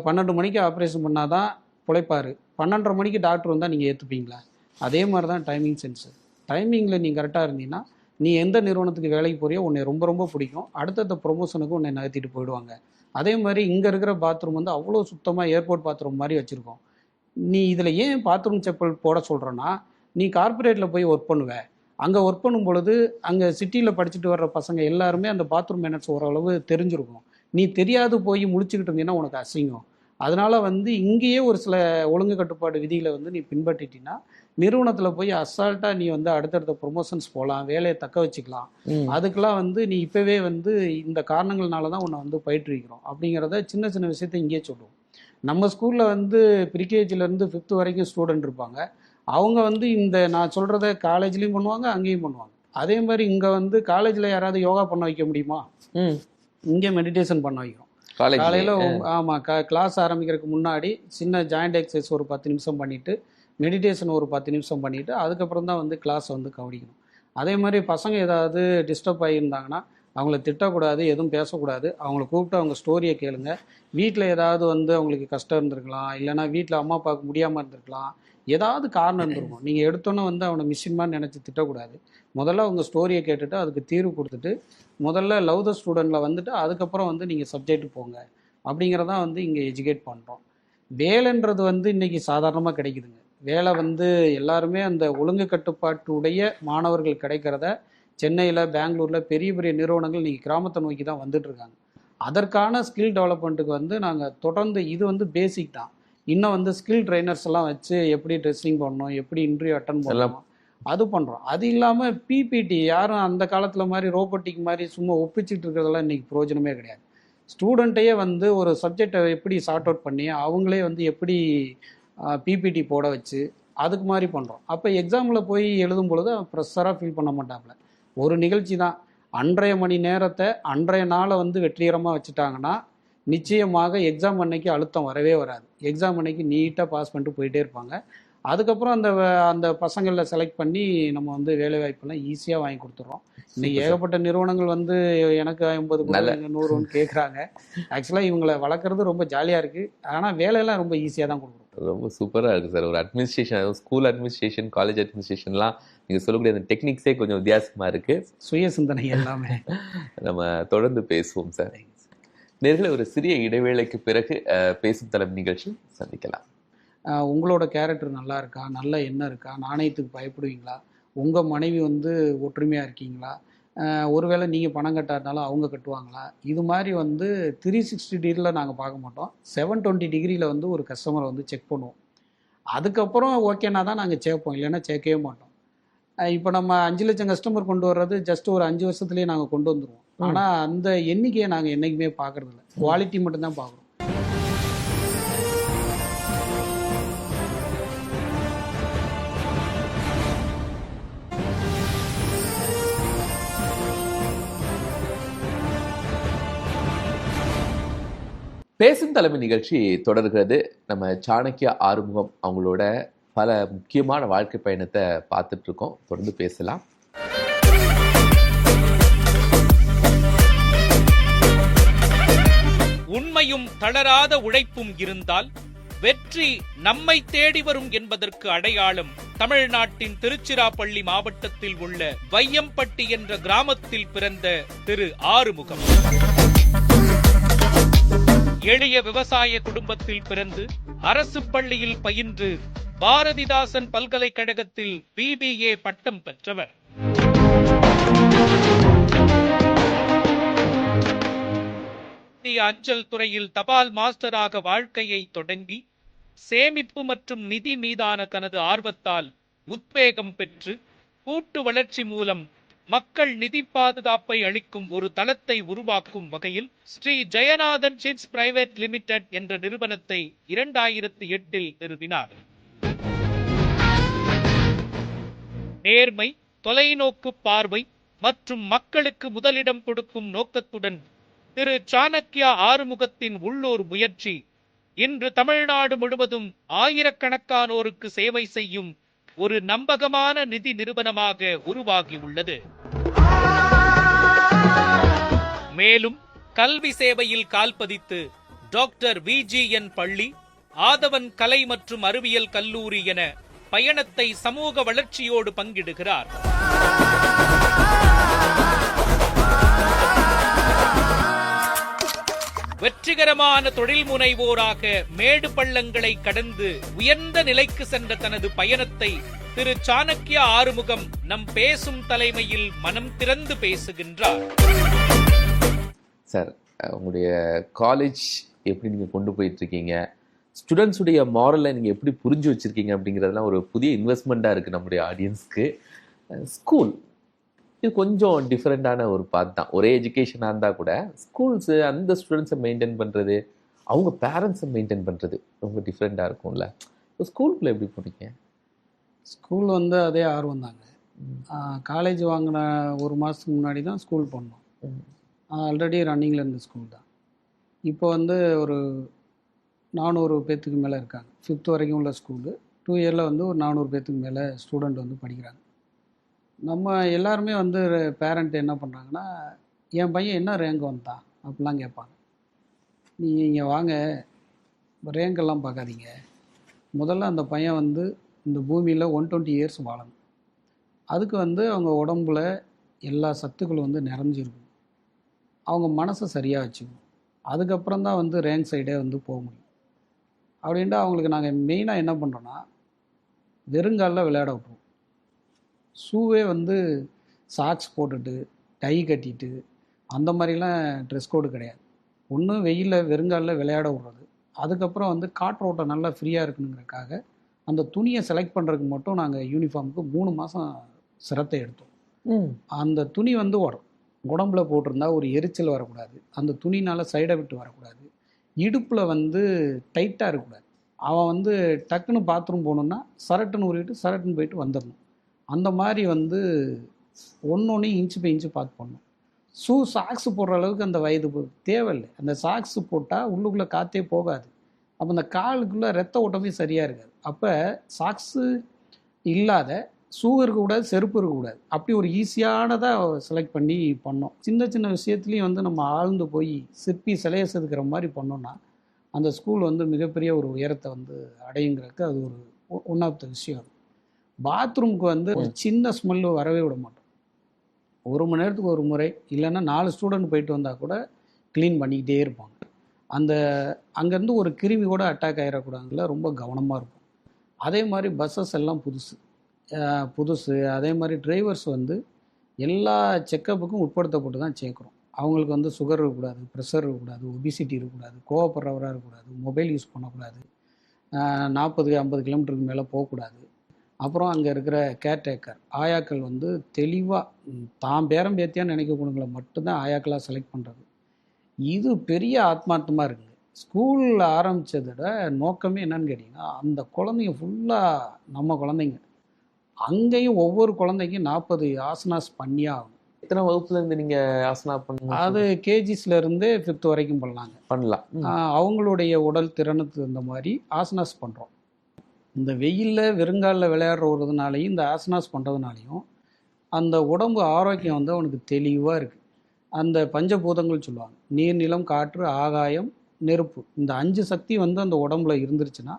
12 மணிக்கு ஆப்ரேஷன் பண்ணால் தான் பிழைப்பார். 12:30 மணிக்கு டாக்டர் வந்தால் நீங்கள் ஏற்றுப்பீங்களா? அதே மாதிரி தான் டைமிங் சென்ஸு. டைமிங்கில் நீ கரெக்டாக இருந்தீங்கன்னா நீ எந்த நிறுவனத்துக்கு வேலைக்கு போறியோ உன்னை ரொம்ப ரொம்ப பிடிக்கும். அடுத்தடுத்த ப்ரொமோஷனுக்கு உன்னை நகர்த்திட்டு போயிடுவாங்க. அதே மாதிரி இங்கே இருக்கிற பாத்ரூம் வந்து அவ்வளோ சுத்தமாக ஏர்போர்ட் பாத்ரூம் மாதிரி வச்சுருக்கோம். நீ இதில் ஏன் பாத்ரூம் செப்பல் போட சொல்கிறேன்னா, நீ கார்ப்பரேட்டில் போய் ஒர்க் பண்ணுவ. அங்கே ஒர்க் பண்ணும் பொழுது அங்கே சிட்டியில் படிச்சுட்டு வர்ற பசங்க எல்லாருமே அந்த பாத்ரூம் மேனர்ஸ் ஓரளவு தெரிஞ்சிருக்கும். நீ தெரியாது போய் முழிச்சுக்கிட்டு இருந்தீங்கன்னா உனக்கு அசிங்கம். அதனால் வந்து இங்கேயே ஒரு சில ஒழுங்கு கட்டுப்பாடு விதிகளை வந்து நீ பின்பற்றிட்டீங்கன்னா நிறுவனத்தில் போய் அசால்ட்டாக நீ வந்து அடுத்தடுத்த ப்ரொமோஷன்ஸ் போகலாம், வேலையை தக்க வச்சுக்கலாம். அதுக்கெல்லாம் வந்து நீ இப்போவே வந்து இந்த காரணங்கள்னால தான் உன்னை வந்து பயிற்றுவிக்கிறோம் அப்படிங்கிறத சின்ன சின்ன விஷயத்த இங்கேயே சொல்லுவோம். நம்ம ஸ்கூலில் வந்து ப்ரிகேஜிலேருந்து 5th வரைக்கும் ஸ்டூடெண்ட் இருப்பாங்க. அவங்க வந்து இந்த நான் சொல்கிறத காலேஜ்லேயும் பண்ணுவாங்க, அங்கேயும் பண்ணுவாங்க. அதே மாதிரி இங்கே வந்து காலேஜில் யாராவது யோகா பண்ண வைக்க முடியுமா? இங்கே மெடிடேஷன் பண்ண வைக்கிறோம். காலையில் ஆமாம், கிளாஸ் ஆரம்பிக்கிறதுக்கு முன்னாடி சின்ன ஜாயிண்ட் எக்ஸசைஸ் ஒரு 10 நிமிஷம் பண்ணிவிட்டு, மெடிடேஷன் ஒரு 10 நிமிஷம் பண்ணிவிட்டு அதுக்கப்புறம் தான் வந்து கிளாஸை வந்து கவனிக்கணும். அதே மாதிரி பசங்க ஏதாவது டிஸ்டர்ப் ஆகியிருந்தாங்கன்னா அவங்கள திட்டக்கூடாது, எதுவும் பேசக்கூடாது. அவங்கள கூப்பிட்டு அவங்க ஸ்டோரியை கேளுங்க. வீட்டில் ஏதாவது வந்து அவங்களுக்கு கஷ்டம் இருந்திருக்கலாம், இல்லைனா வீட்டில் அம்மா அப்பாவுக்கு முடியாமல் இருந்திருக்கலாம், ஏதாவது காரணம் இருந்திருக்கும். நீங்கள் எடுத்தோன்னே வந்து அவனை மிஷின் மாதிரி நினச்சி திட்டக்கூடாது. முதல்ல அவங்க ஸ்டோரியை கேட்டுட்டு அதுக்கு தீர்வு கொடுத்துட்டு முதல்ல லவ் த ஸ்டூடெண்ட்டில் வந்துட்டு அதுக்கப்புறம் வந்து நீங்கள் சப்ஜெக்ட் போங்க அப்படிங்கிறதான் வந்து இங்கே எஜுகேட் பண்ணுறோம். வேலைன்றது வந்து இன்றைக்கி சாதாரணமாக கிடைக்குதுங்க. வேலை வந்து எல்லாருமே அந்த ஒழுங்கு கட்டுப்பாட்டுடைய மாணவர்கள் கிடைக்கிறத சென்னையில், பெங்களூரில் பெரிய பெரிய நிறுவனங்கள் இன்றைக்கி கிராமத்தை நோக்கி தான் வந்துட்டுருக்காங்க. அதற்கான ஸ்கில் டெவலப்மெண்ட்டுக்கு வந்து நாங்கள் தொடர்ந்து இது வந்து பேசிக் தான். இன்னும் வந்து ஸ்கில் ட்ரைனர்ஸ் எல்லாம் வச்சு எப்படி ட்ரெஸ்ஸிங் பண்ணணும், எப்படி இன்டர்வியூ அட்டன் பண்ணணும் அது பண்ணுறோம். அது இல்லாமல் பிபிடி யாரும் அந்த காலத்தில் மாதிரி ரோபோட்டிக் மாதிரி சும்மா ஒப்பிச்சுட்டு இருக்கிறதெல்லாம் இன்றைக்கி பிரயோஜனமே கிடையாது. ஸ்டூடெண்ட்டையே வந்து ஒரு சப்ஜெக்டை எப்படி சார்ட் அவுட் பண்ணி அவங்களே வந்து எப்படி பிபிடி போட வச்சு அதுக்கு மாதிரி பண்ணுறோம். அப்போ எக்ஸாமில் போய் எழுதும் பொழுது ப்ரெஷராக ஃபீல் பண்ண மாட்டாப்புல. ஒரு நிகழ்ச்சி தான், அன்றைய மணி நேரத்தை அன்றைய நாளை வந்து வெற்றிகரமாக வச்சுட்டாங்கன்னா நிச்சயமாக எக்ஸாம் அன்னைக்கு அழுத்தம் வரவே வராது. எக்ஸாம் அன்னைக்கு நீட்டாக பாஸ் பண்ணிட்டு போயிட்டே இருப்பாங்க. அதுக்கப்புறம் அந்த பசங்களில் செலக்ட் பண்ணி நம்ம வந்து வேலைவாய்ப்பெல்லாம் ஈஸியாக வாங்கி கொடுத்துட்றோம். இன்னைக்கு ஏகப்பட்ட நிறுவனங்கள் வந்து எனக்கு 50 100 கேட்குறாங்க. ஆக்சுவலாக இவங்களை வளர்க்குறது ரொம்ப ஜாலியாக இருக்குது, ஆனால் வேலையெல்லாம் ரொம்ப ஈஸியாக தான் கொடுக்குறோம். ரொம்ப சூப்பராக இருக்குது சார். ஒரு அட்மினிஸ்ட்ரேஷன், ஸ்கூல் அட்மினிஸ்ட்ரேஷன், காலேஜ் அட்மினிஸ்ட்ரேஷன்லாம் நீங்கள் சொல்லக்கூடிய அந்த டெக்னிக்ஸே கொஞ்சம் வித்தியாசமாக இருக்குது. சுய சிந்தனை எல்லாமே. நம்ம தொடர்ந்து பேசுவோம் சார். நேர்களை ஒரு சிறிய இடைவேளைக்கு பிறகு பேசும் தளம் நிகழ்ச்சி சந்திக்கலாம். உங்களோட கேரக்டர் நல்லா இருக்கா, நல்ல எண்ணம் இருக்கா, நாணயத்துக்கு பயப்படுவீங்களா, உங்கள் மனைவி வந்து ஒற்றுமையாக இருக்கீங்களா, ஒருவேளை நீங்கள் பணம் கட்டாதனால அவங்க கட்டுவாங்களா, இது மாதிரி வந்து 360 டிகிரியில் நாங்கள் பார்க்க மாட்டோம். 720 டிகிரியில் வந்து ஒரு கஸ்டமரை வந்து செக் பண்ணுவோம். அதுக்கப்புறம் ஓகேனா தான் நாங்கள் சேர்ப்போம், இல்லைன்னா சேர்க்கவே மாட்டோம். இப்போ நம்ம 5 லட்சம் கஸ்டமர் கொண்டு வர்றது ஜஸ்ட் ஒரு 5 வருஷத்துலேயே நாங்கள் கொண்டு வந்துடுவோம். ஆனால் அந்த எண்ணிக்கையை நாங்கள் என்றைக்குமே பார்க்கறது இல்லை, குவாலிட்டி மட்டும்தான் பார்க்குறோம். பேசும் தலைமை நிகழ்ச்சி தொடர்கிறது. நம்ம சாணக்கியா ஆறுமுகம் அவங்களோட பல முக்கியமான வாழ்க்கை பயணத்தை பார்த்துட்டு இருக்கோம். தொடர்ந்து பேசலாம். உண்மையும் தளராத உழைப்பும் இருந்தால் வெற்றி நம்மை தேடி வரும் என்பதற்கு அடையாளம் தமிழ்நாட்டின் திருச்சிராப்பள்ளி மாவட்டத்தில் உள்ள வையம்பட்டி என்ற கிராமத்தில் பிறந்த திரு ஆறுமுகம். எளிய விவசாய குடும்பத்தில் பிறந்து அரசு பள்ளியில் பயின்று பாரதிதாசன் பல்கலைக்கழகத்தில் BBA பட்டம் பெற்றவர். இந்திய அஞ்சல் துறையில் தபால் மாஸ்டராக வாழ்க்கையை தொடங்கி சேமிப்பு மற்றும் நிதி மீதான தனது ஆர்வத்தால் உத்வேகம் பெற்று கூட்டு வளர்ச்சி மூலம் மக்கள் நிதி பாதுகாப்பை அளிக்கும் ஒரு தளத்தை உருவாக்கும் வகையில் Shri Jayanathan Sheets Private Limited என்ற நிறுவனத்தை 2008 நிறுவினார். நேர்மை, தொலைநோக்கு பார்வை மற்றும் மக்களுக்கு முதலிடம் கொடுக்கும் நோக்கத்துடன் திரு சாணக்கியா ஆறுமுகத்தின் உள்ளூர் முயற்சி இன்று தமிழ்நாடு முழுவதும் ஆயிரக்கணக்கானோருக்கு சேவை செய்யும் ஒரு நம்பகமான நிதி நிறுவனமாக உருவாகியுள்ளது. மேலும் கல்வி சேவையில் கால்பதித்து டாக்டர் VGN பள்ளி, ஆதவன் கலை மற்றும் அறிவியல் கல்லூரி என பயணத்தை சமூக வளர்ச்சியோடு பங்கிடுகிறார். வெற்றிகரமான தொழில் முனைவோராக மேடு பள்ளங்களை கடந்து உயர்ந்த நிலைக்கு சென்ற தனது பயணத்தை திரு சாணக்கியா ஆறுமுகம் நம் பேசும் தலைமையில் மனம் திறந்து பேசுகின்றார். சார், உங்களுடைய காலேஜ் எப்படி நீங்கள் கொண்டு போயிட்டு இருக்கீங்க, ஸ்டூடெண்ட்ஸுடைய மாரலை நீங்கள் எப்படி புரிஞ்சு வச்சுருக்கீங்க அப்படிங்கிறதுலாம் ஒரு புதிய இன்வெஸ்ட்மெண்ட்டாக இருக்குது நம்முடைய ஆடியன்ஸ்க்கு. ஸ்கூல் இது கொஞ்சம் டிஃப்ரெண்ட்டான ஒரு பாத் தான். ஒரே எஜுகேஷனாக இருந்தால் கூட ஸ்கூல்ஸு அந்த ஸ்டூடெண்ட்ஸை மெயின்டைன் பண்ணுறது, அவங்க பேரண்ட்ஸை மெயின்டைன் பண்ணுறது ரொம்ப டிஃப்ரெண்ட்டாக இருக்கும்ல. இப்போ ஸ்கூலுக்குள்ளே எப்படி போனீங்க? ஸ்கூல் வந்து அதே ஆர்வம் தாங்க. காலேஜ் வாங்கின ஒரு மாதத்துக்கு முன்னாடி தான் ஸ்கூல் போனோம். ஆல்ரெடி ரன்னிங்கில் இருந்த ஸ்கூல் தான். இப்போ வந்து ஒரு 400 பேர்த்துக்கு மேலே இருக்காங்க. 5th வரைக்கும் உள்ள ஸ்கூலு. 2 இயரில் வந்து ஒரு 400 பேர்த்துக்கு மேலே ஸ்டூடெண்ட் வந்து படிக்கிறாங்க. நம்ம எல்லாருமே வந்து பேரண்ட் என்ன பண்ணுறாங்கன்னா, என் பையன் என்ன ரேங்க் வந்தான் அப்படிலாம் கேட்பாங்க. நீங்கள் இங்கே வாங்க, ரேங்கெல்லாம் பார்க்காதீங்க. முதல்ல அந்த பையன் வந்து இந்த பூமியில் 120 இயர்ஸ் வாழணும். அதுக்கு வந்து அவங்க உடம்புல எல்லா சத்துக்களும் வந்து நிறைஞ்சிருக்கும். அவங்க மனசை சரியாக வச்சுக்கணும். அதுக்கப்புறம் தான் வந்து ரேங்க் சைடே வந்து போக முடியும். அப்படின்ட்டு அவங்களுக்கு நாங்கள் மெயினாக என்ன பண்ணுறோன்னா, வெறுங்காலில் விளையாட விட்ருவோம். ஷூவே வந்து சாக்ஸ் போட்டுட்டு டை கட்டிட்டு அந்த மாதிரிலாம் ட்ரெஸ் கோடு கிடையாது. ஒன்று வெயிலில் வெறுங்காலில் விளையாட விட்றது. அதுக்கப்புறம் வந்து காற்றோட்டம் நல்லா ஃப்ரீயாக இருக்கணுங்கிறதுக்காக அந்த துணியை செலக்ட் பண்ணுறதுக்கு மட்டும் நாங்கள் யூனிஃபார்முக்கு 3 மாதம் சிரத்தை எடுத்தோம். அந்த துணி வந்து உடம்புல போட்டிருந்தா ஒரு எரிச்சல் வரக்கூடாது, அந்த துணினால் சைடை விட்டு வரக்கூடாது, இடுப்பில் வந்து டைட்டாக இருக்கக்கூடாது. அவன் வந்து டக்குன்னு பாத்ரூம் போகணுன்னா சரட்டுன்னு உருவிட்டு சரட்டுன்னு போயிட்டு வந்துடணும். அந்த மாதிரி வந்து ஒன்று இன்ச்சு பை இன்ச்சு பார்த்து பண்ணணும். ஷூ சாக்ஸ் போடுற அளவுக்கு அந்த வயது தேவையில்லை. அந்த சாக்ஸ் போட்டால் உள்ளுக்குள்ளே காற்றே போகாது. அப்போ அந்த காலுக்குள்ளே ரத்த ஓட்டமே சரியாக இருக்காது. அப்போ சாக்ஸு இல்லாத ஷூ இருக்கக்கூடாது, செருப்பு இருக்கக்கூடாது. அப்படி ஒரு ஈஸியானதாக செலக்ட் பண்ணி பண்ணோம். சின்ன சின்ன விஷயத்துலையும் வந்து நம்ம ஆழ்ந்து போய் சிற்பி சிலையை செதுக்கிற மாதிரி பண்ணோன்னா அந்த ஸ்கூல் வந்து மிகப்பெரிய ஒரு உயரத்தை வந்து அடையுங்கிறதுக்கு அது ஒரு ஒன் ஆஃப் த விஷயம். பாத்ரூமுக்கு வந்து ஒரு சின்ன ஸ்மெல்லு வரவே விட மாட்டோம். 1 மணி நேரத்துக்கு ஒரு முறை, இல்லைன்னா 4 ஸ்டூடெண்ட் போயிட்டு வந்தால் கூட க்ளீன் பண்ணிக்கிட்டே இருப்பாங்க. அந்த அங்கேருந்து ஒரு கிருமி கூட அட்டாக் ஆகிடக்கூடாதுல ரொம்ப கவனமாக இருக்கும். அதே மாதிரி பஸ்ஸஸ் எல்லாம் புதுசு. புதுசு. அதே மாதிரி டிரைவர்ஸ் வந்து எல்லா செக்கப்புக்கும் உட்படுத்தப்பட்டு தான் சேர்க்குறோம். அவங்களுக்கு வந்து சுகர் இருக்கக்கூடாது, ப்ரெஷர் இருக்கக்கூடாது, ஒபிசிட்டி இருக்கக்கூடாது, கோவப்படுறவராக இருக்கக்கூடாது, மொபைல் யூஸ் பண்ணக்கூடாது, 40 50 கிலோமீட்டருக்கு மேலே போகக்கூடாது. அப்புறம் அங்கே இருக்கிற கேர்டேக்கர் ஆயாக்கள் வந்து தெளிவாக தான் பேரம் பேத்தியாக நினைக்கக்கூடியவங்களை மட்டும்தான் ஆயாக்களாக செலக்ட் பண்ணுறது. இது பெரிய ஆத்மார்த்தமாக இருக்குங்க. ஸ்கூல் ஆரம்பித்ததோட நோக்கமே என்னன்னு கேட்டிங்கன்னா, அந்த குழந்தைங்க ஃபுல்லாக நம்ம குழந்தைங்க. அங்கேயும் ஒவ்வொரு குழந்தைக்கும் 40 ஆசனாஸ் பண்ணியே ஆகணும். எத்தனை வகுப்புல இருந்து நீங்க ஆசனா பண்ண அது கேஜிஸ்லேருந்தே 5th வரைக்கும் பண்ணலாங்க. பண்ணலாம்? அவங்களுடைய உடல் திறனுக்கு தகுந்த மாதிரி ஆசனாஸ் பண்ணுறோம். இந்த வெயிலில் வெறுங்காலில் விளையாடுறதுனாலையும் இந்த ஆசனாஸ் பண்ணுறதுனாலையும் அந்த உடம்பு ஆரோக்கியம் வந்து அவனுக்கு தெளிவாக இருக்குது. அந்த பஞ்சபூதங்கள் சொல்லுவாங்க, நீர், நிலம், காற்று, ஆகாயம், நெருப்பு. இந்த 5 சக்தி வந்து அந்த உடம்புல இருந்துருச்சுன்னா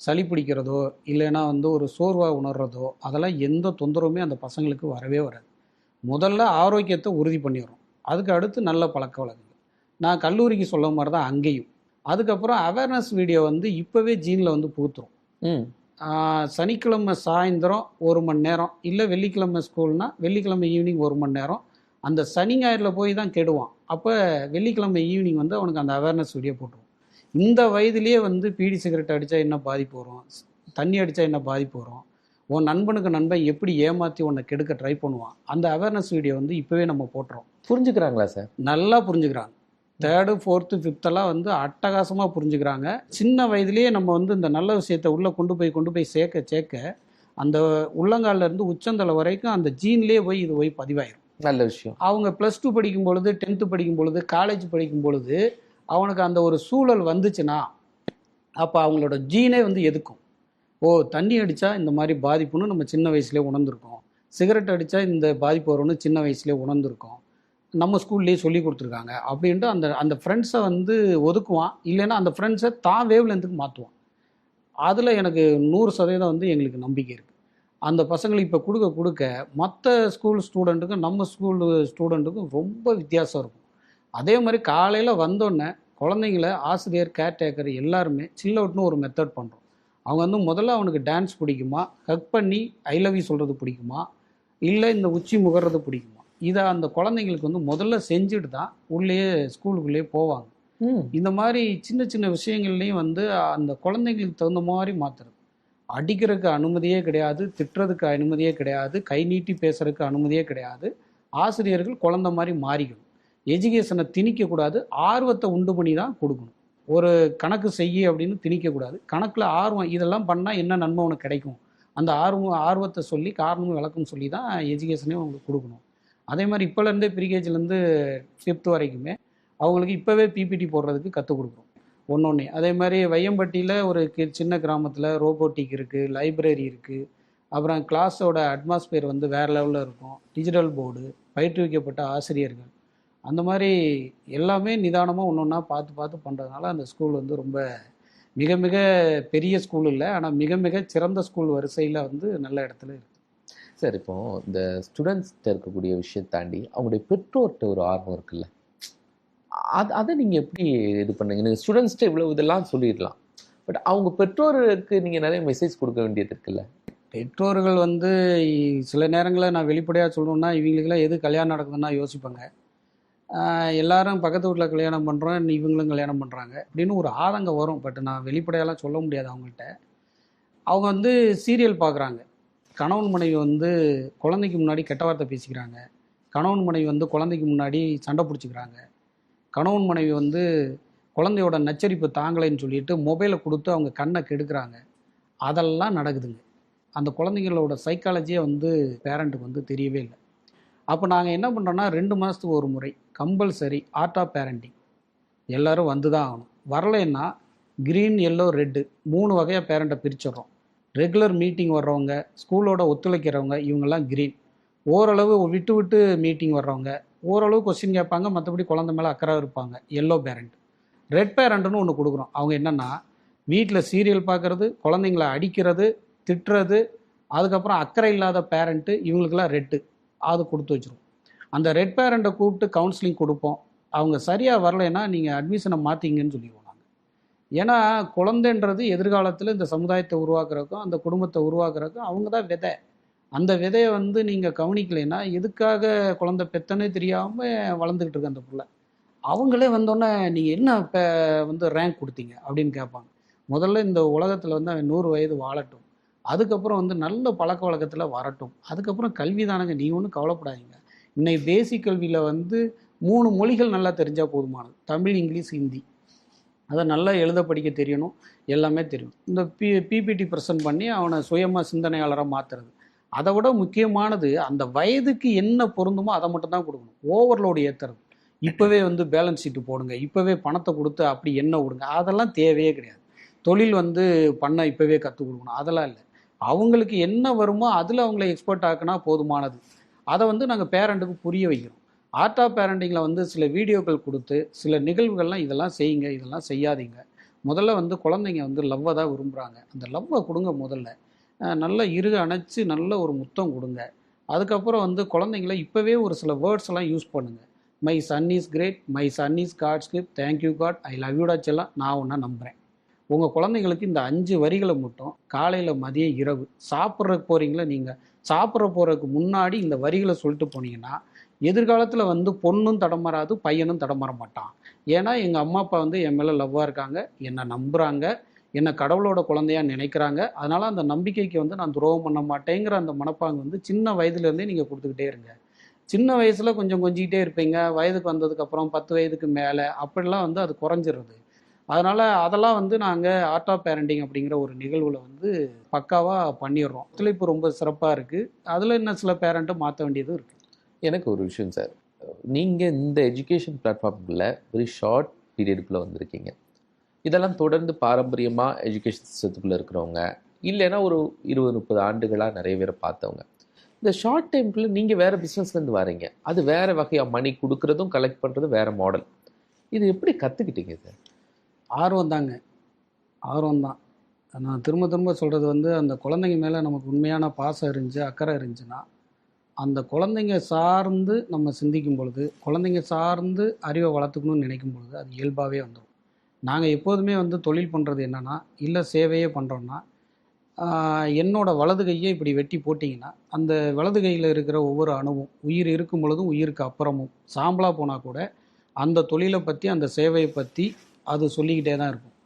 சளி பிடிக்கிறதோ இல்லைன்னா வந்து ஒரு சோர்வாக உணர்றதோ அதெல்லாம் எந்த தொந்தரவுமே அந்த பசங்களுக்கு வரவே வராது. முதல்ல ஆரோக்கியத்தை உறுதி பண்ணிடுறோம். அதுக்கு அடுத்து நல்ல பழக்க வழக்கங்கள். நான் கல்லூரிக்கு சொல்ல மாதிரி தான் அங்கேயும். அதுக்கப்புறம் அவேர்னஸ் வீடியோ வந்து இப்போவே ஜீனில் வந்து புகுத்துரும். ம். சனிக்கிழமை சாயந்தரம் 1 மணி நேரம், இல்லை வெள்ளிக்கிழமை ஸ்கூல்னா வெள்ளிக்கிழமை ஈவினிங் 1 மணி நேரம். அந்த சனி ஞாயிறில் போய் தான் கெடுவான். அப்போ வெள்ளிக்கிழமை ஈவினிங் வந்து அவனுக்கு அந்த அவேர்னஸ் வீடியோ போட்டுருவோம். இந்த வயதிலேயே வந்து பீடி சிகரெட் அடித்தா என்ன பாதிப்பு வரும், தண்ணி அடித்தா என்ன பாதிப்பு வரும், உன் நண்பனுக்கு நண்பன் எப்படி ஏமாற்றி உன்னை கெடுக்க ட்ரை பண்ணுவான், அந்த அவேர்னஸ் வீடியோ வந்து இப்போவே நம்ம போட்டுறோம். புரிஞ்சுக்கிறாங்களா சார்? நல்லா புரிஞ்சுக்கிறாங்க. 3rd 4th 5th வந்து அட்டகாசமாக புரிஞ்சுக்கிறாங்க. சின்ன வயதிலேயே நம்ம வந்து இந்த நல்ல விஷயத்தை உள்ளே கொண்டு போய் சேர்க்க அந்த உள்ளங்காலில் இருந்து உச்சந்தலை வரைக்கும் அந்த ஜீன்லேயே போய் இது போய் பதிவாயிரும். நல்ல விஷயம். அவங்க +2 படிக்கும் பொழுது, 10th படிக்கும் பொழுது, காலேஜ் படிக்கும் பொழுது அவனுக்கு அந்த ஒரு சூழல் வந்துச்சுன்னா அப்போ அவங்களோட ஜீனே வந்து எதுக்கும். தண்ணி அடித்தா இந்த மாதிரி பாதிப்புன்னு நம்ம சின்ன வயசுலேயே உணர்ந்துருக்கோம், சிகரெட் அடித்தா இந்த பாதிப்பு வரும்னு சின்ன வயசுலேயே உணர்ந்துருக்கோம், நம்ம ஸ்கூல்லேயே சொல்லி கொடுத்துருக்காங்க அப்படின்ட்டு அந்த அந்த ஃப்ரெண்ட்ஸை வந்து ஒதுக்குவான். இல்லைன்னா அந்த ஃப்ரெண்ட்ஸை தான் வேவ் லென்த்துக்கு மாற்றுவான். அதில் எனக்கு 100% வந்து எங்களுக்கு நம்பிக்கை இருக்குது. அந்த பசங்களுக்கு இப்போ கொடுக்க மற்ற ஸ்கூல் ஸ்டூடெண்ட்டுக்கும் நம்ம ஸ்கூல் ஸ்டூடெண்ட்டுக்கும் ரொம்ப வித்தியாசம் இருக்கும். அதே மாதிரி காலையில் வந்தோடனே குழந்தைங்கள ஆசிரியர், கேர்டேக்கர் எல்லாருமே சில் அவுட்னு ஒரு மெத்தட் பண்ணுறோம். அவங்க வந்து முதல்ல அவனுக்கு டான்ஸ் பிடிக்குமா, ஹக் பண்ணி ஐ லவ் யூ சொல்கிறது பிடிக்குமா, இல்லை இந்த உச்சி முகர்றது பிடிக்குமா, இதை அந்த குழந்தைங்களுக்கு வந்து முதல்ல செஞ்சுட்டு தான் உள்ளேயே ஸ்கூலுக்குள்ளேயே போவாங்க. இந்த மாதிரி சின்ன சின்ன விஷயங்கள்லையும் வந்து அந்த குழந்தைங்களுக்கு தகுந்த மாதிரி மாற்றுறது. அடிக்கிறதுக்கு அனுமதியே கிடையாது, திட்டுறதுக்கு அனுமதியே கிடையாது, கை நீட்டி பேசுறதுக்கு அனுமதியே கிடையாது. ஆசிரியர்கள் குழந்தை மாதிரி மாறிக்கணும். எஜுகேஷனை திணிக்கக்கூடாது, ஆர்வத்தை உண்டு பண்ணி தான் கொடுக்கணும். ஒரு கணக்கு செய்ய அப்படின்னு திணிக்கக்கூடாது. கணக்கில் ஆர்வம், இதெல்லாம் பண்ணால் என்ன நன்மை உனக்கு கிடைக்கும், அந்த ஆர்வத்தை சொல்லி காரணமும் விளக்கம் சொல்லி தான் எஜுகேஷனே அவங்களுக்கு கொடுக்கணும். அதே மாதிரி இப்போலேருந்தே ப்ரீகேஜிலேருந்து 5th வரைக்குமே அவங்களுக்கு இப்போவே பிபிடி போடுறதுக்கு கற்றுக் கொடுக்குறோம் ஒன்றொன்னே. அதே மாதிரி வையம்பட்டியில் ஒரு சின்ன கிராமத்தில் ரோபோட்டிக் இருக்குது, லைப்ரரி இருக்குது. அப்புறம் கிளாஸோட அட்மாஸ்பியர் வந்து வேறு லெவலில் இருக்கும். டிஜிட்டல் போர்டு, பயிற்றுவிக்கப்பட்ட ஆசிரியர்கள், அந்த மாதிரி எல்லாமே நிதானமாக ஒன்று பார்த்து பண்ணுறதுனால அந்த ஸ்கூல் வந்து ரொம்ப மிக மிக பெரிய ஸ்கூல் இல்லை, ஆனால் மிக மிக சிறந்த ஸ்கூல் வரிசையில் வந்து நல்ல இடத்துல இருக்குது. சார், இப்போ இந்த ஸ்டூடெண்ட்ஸ்கிட்ட இருக்கக்கூடிய விஷயம் தாண்டி அவங்களுடைய பெற்றோர்கிட்ட ஒரு ஆர்வம் இருக்குல்ல, அதை நீங்கள் எப்படி இது பண்ணுங்க? நீங்கள் ஸ்டூடெண்ட்ஸ்கிட்ட இவ்வளோ இதெல்லாம் சொல்லிடலாம், பட் அவங்க பெற்றோருக்கு நீங்கள் நிறைய மெசேஜ் கொடுக்க வேண்டியது இருக்குல்ல. பெற்றோர்கள் வந்து சில நேரங்களில் நான் வெளிப்படையாக சொல்லணுன்னா, இவங்களுக்கெல்லாம் எது கல்யாணம் நடக்குதுன்னா யோசிப்பாங்க. எல்லாரும் பக்கத்து வீட்டில் கல்யாணம் பண்ணுறோம், இவங்களும் கல்யாணம் பண்ணுறாங்க அப்படின்னு ஒரு ஆதங்கம் வரும். பட் நான் வெளிப்படையெல்லாம் சொல்ல முடியாது அவங்கள்ட்ட. அவங்க வந்து சீரியல் பார்க்குறாங்க, கணவன் மனைவி வந்து குழந்தைக்கு முன்னாடி கெட்ட வார்த்தை பேசிக்கிறாங்க, கணவன் மனைவி வந்து குழந்தைக்கு முன்னாடி சண்டை பிடிச்சிக்கிறாங்க, கணவன் மனைவி வந்து குழந்தையோட நச்சரிப்பு தாங்கலைன்னு சொல்லிட்டு மொபைலை கொடுத்து அவங்க கண்ணை கெடுக்கிறாங்க. அதெல்லாம் நடக்குதுங்க. அந்த குழந்தைங்களோட சைக்காலஜியே வந்து பேரண்ட்டுக்கு வந்து தெரியவே இல்லை. அப்போ நாங்கள் என்ன பண்ணுறோன்னா, 2 மாதத்துக்கு ஒரு முறை கம்பல்சரி ஆர்ட் ஆஃப் பேரண்டிங் எல்லோரும் வந்து தான் ஆகணும். வரலைன்னா க்ரீன், எல்லோ, ரெட்டு 3 வகையாக பேரண்ட்டை பிரிச்சிடுறோம். ரெகுலர் மீட்டிங் வர்றவங்க, ஸ்கூலோட ஒத்துழைக்கிறவங்க, இவங்கெல்லாம் க்ரீன். ஓரளவு விட்டு விட்டு மீட்டிங் வர்றவங்க, ஓரளவு கொஸ்டின் கேட்பாங்க, மற்றபடி குழந்தை மேலே அக்கறை இருப்பாங்க, எல்லோ பேரண்ட். ரெட் பேரண்ட்டுன்னு ஒன்று கொடுக்குறோம். அவங்க என்னென்னா, வீட்டில் சீரியல் பார்க்குறது, குழந்தைங்கள அடிக்கிறது, திட்டுறது, அதுக்கப்புறம் அக்கறை இல்லாத பேரண்ட்டு, இவங்களுக்கெல்லாம் ரெட்டு, அது கொடுத்து வச்சுருவோம். அந்த ரெட் பேரண்ட்டை கூப்பிட்டு கவுன்சிலிங் கொடுப்போம். அவங்க சரியாக வரலைன்னா நீங்கள் அட்மிஷனை மாற்றிங்கன்னு சொல்லிடுவோம் நாங்கள். ஏன்னா குழந்தைன்றது எதிர்காலத்தில் இந்த சமுதாயத்தை உருவாக்குறதுக்கும் அந்த குடும்பத்தை உருவாக்குறதுக்கும் அவங்க தான் விதை. அந்த விதைய வந்து நீங்கள் கவனிக்கலைன்னா எதுக்காக குழந்தை பெத்தனே தெரியாமல் வளர்ந்துக்கிட்டு இருக்கு அந்த புள்ள. அவங்களே வந்தோடனே நீங்கள் என்ன இப்போ வந்து ரேங்க் கொடுத்தீங்க அப்படின்னு கேட்பாங்க. முதல்ல இந்த உலகத்தில் வந்து அவன் 100 வயது வாழட்டும், அதுக்கப்புறம் வந்து நல்ல பழக்க வழக்கத்தில் வரட்டும், அதுக்கப்புறம் கல்வி தானங்க, நீ ஒன்றும் கவலைப்படாதீங்க. இன்னைக்கு பேசிக் கல்வியில் வந்து 3 மொழிகள் நல்லா தெரிஞ்சால் போதுமானது. தமிழ், இங்கிலீஷ், ஹிந்தி. அதை நல்லா எழுத படிக்க தெரியணும், எல்லாமே தெரியும். இந்த பிபிடி ப்ரெசென்ட் பண்ணி அவனை சுயமாக சிந்தனையாளராக மாற்றுறது. அதை விட முக்கியமானது அந்த வயதுக்கு என்ன பொருந்துமோ அதை மட்டும் தான் கொடுக்கணும். ஓவர்லோடு ஏற்றுறது, இப்போவே வந்து பேலன்ஸ் ஷீட்டு போடுங்க, இப்போவே பணத்தை கொடுத்து அப்படி என்ன விடுங்க, அதெல்லாம் தேவையே கிடையாது. தொழில் வந்து பண்ண இப்போவே கற்றுக் கொடுக்கணும், அதெல்லாம் இல்லை. அவங்களுக்கு என்ன வருமோ அதில் அவங்கள எக்ஸ்பர்ட் ஆக்குனா போதுமானது. அதை வந்து நாங்கள் பேரண்ட்டுக்கு புரிய வைக்கிறோம். ஆர்ட் ஆஃப் பேரண்டிங்கில் வந்து சில வீடியோக்கள் கொடுத்து சில நிகழ்வுகள்லாம் இதெல்லாம் செய்யுங்க, இதெல்லாம் செய்யாதீங்க. முதல்ல வந்து குழந்தைங்க வந்து லவ்வை தான் விரும்புகிறாங்க, அந்த லவ்வை கொடுங்க. முதல்ல நல்லா இறுக அணைச்சி நல்ல ஒரு முத்தம் கொடுங்க. அதுக்கப்புறம் வந்து குழந்தைங்கள இப்போவே ஒரு சில வேர்ட்ஸ் எல்லாம் யூஸ் பண்ணுங்கள். My son is great, my son is God's gift, thank you God, I love யூடா செல்லாம், நான் ஒன்றா நம்புகிறேன். உங்கள் குழந்தைங்களுக்கு இந்த 5 வரிகளை மட்டும் காலையில், மதியம், இரவு சாப்பிட்றதுக்கு போகிறீங்களா, நீங்கள் சாப்பிட்ற போகிறதுக்கு முன்னாடி இந்த வரிகளை சொல்லிட்டு போனீங்கன்னா எதிர்காலத்தில் வந்து பொண்ணும் தடமாறாது, பையனும் தடமாற மாட்டான். ஏன்னா எங்கள் அம்மா அப்பா வந்து என் மேலே லவ்வாக இருக்காங்க, என்னை நம்புகிறாங்க, என்னை கடவுளோட குழந்தையாக நினைக்கிறாங்க, அதனால் அந்த நம்பிக்கைக்கு வந்து நான் துரோகம் பண்ண மாட்டேங்கிற அந்த மனப்பாங்கு வந்து சின்ன வயதுலேருந்தே நீங்கள் கொடுத்துக்கிட்டே இருங்க. சின்ன வயசில் கொஞ்சம் கொஞ்சிக்கிட்டே இருப்பீங்க, வயதுக்கு வந்ததுக்கப்புறம் 10 வயதுக்கு மேலே அப்படிலாம் வந்து அது குறைஞ்சிருது. அதனால் அதெல்லாம் வந்து நாங்கள் ஆர்ட் ஆஃப் பேரண்டிங் அப்படிங்கிற ஒரு நிகழ்வில் வந்து பக்காவாக பண்ணிடுறோம். அதில் இப்போ ரொம்ப சிறப்பாக இருக்குது. அதில் இன்னும் சில பேரண்ட்டை மாற்ற வேண்டியதும் இருக்குது. எனக்கு ஒரு விஷயம் சார், நீங்கள் இந்த எஜுகேஷன் பிளாட்ஃபார்மில் வெரி ஷார்ட் பீரியடுக்குள்ளே வந்திருக்கீங்க. இதெல்லாம் தொடர்ந்து பாரம்பரியமாக எஜுகேஷன் சிஸ்டத்துக்குள்ளே இருக்கிறவங்க, இல்லைன்னா ஒரு 20-30 ஆண்டுகளாக நிறைய பேரை பார்த்தவங்க, இந்த ஷார்ட் டைம்குள்ளே நீங்கள் வேறு பிஸ்னஸ்லேருந்து வரீங்க, அது வேறு வகையாக மணி கொடுக்குறதும் கலெக்ட் பண்ணுறதும் வேறு மாடல். இது எப்படி கற்றுக்கிட்டீங்க சார்? ஆர்வம் தாங்க, ஆர்வம் தான். நான் திரும்ப திரும்ப சொல்கிறது வந்து அந்த குழந்தைங்க மேலே நமக்கு உண்மையான பாசம் இருந்துச்சு, அக்கறை இருந்துச்சுன்னா அந்த குழந்தைங்க சார்ந்து நம்ம சிந்திக்கும் பொழுது, குழந்தைங்க சார்ந்து அறிவை வளர்த்துக்கணும்னு நினைக்கும் பொழுது அது இயல்பாகவே வந்துடும். நாங்கள் எப்போதுமே வந்து தொழில் பண்ணுறது என்னென்னா, இல்லை சேவையே பண்ணுறோன்னா, என்னோட வலது கையை இப்படி வெட்டி போட்டிங்கன்னா அந்த வலது கையில் இருக்கிற ஒவ்வொரு அணுவும் உயிர் இருக்கும் பொழுதும் உயிருக்கு அப்புறமும் சாம்பலாக போனால் கூட அந்த தொழிலை பற்றி, அந்த சேவையை பற்றி அது சொல்லிக்கிட்டே தான் இருக்கும்.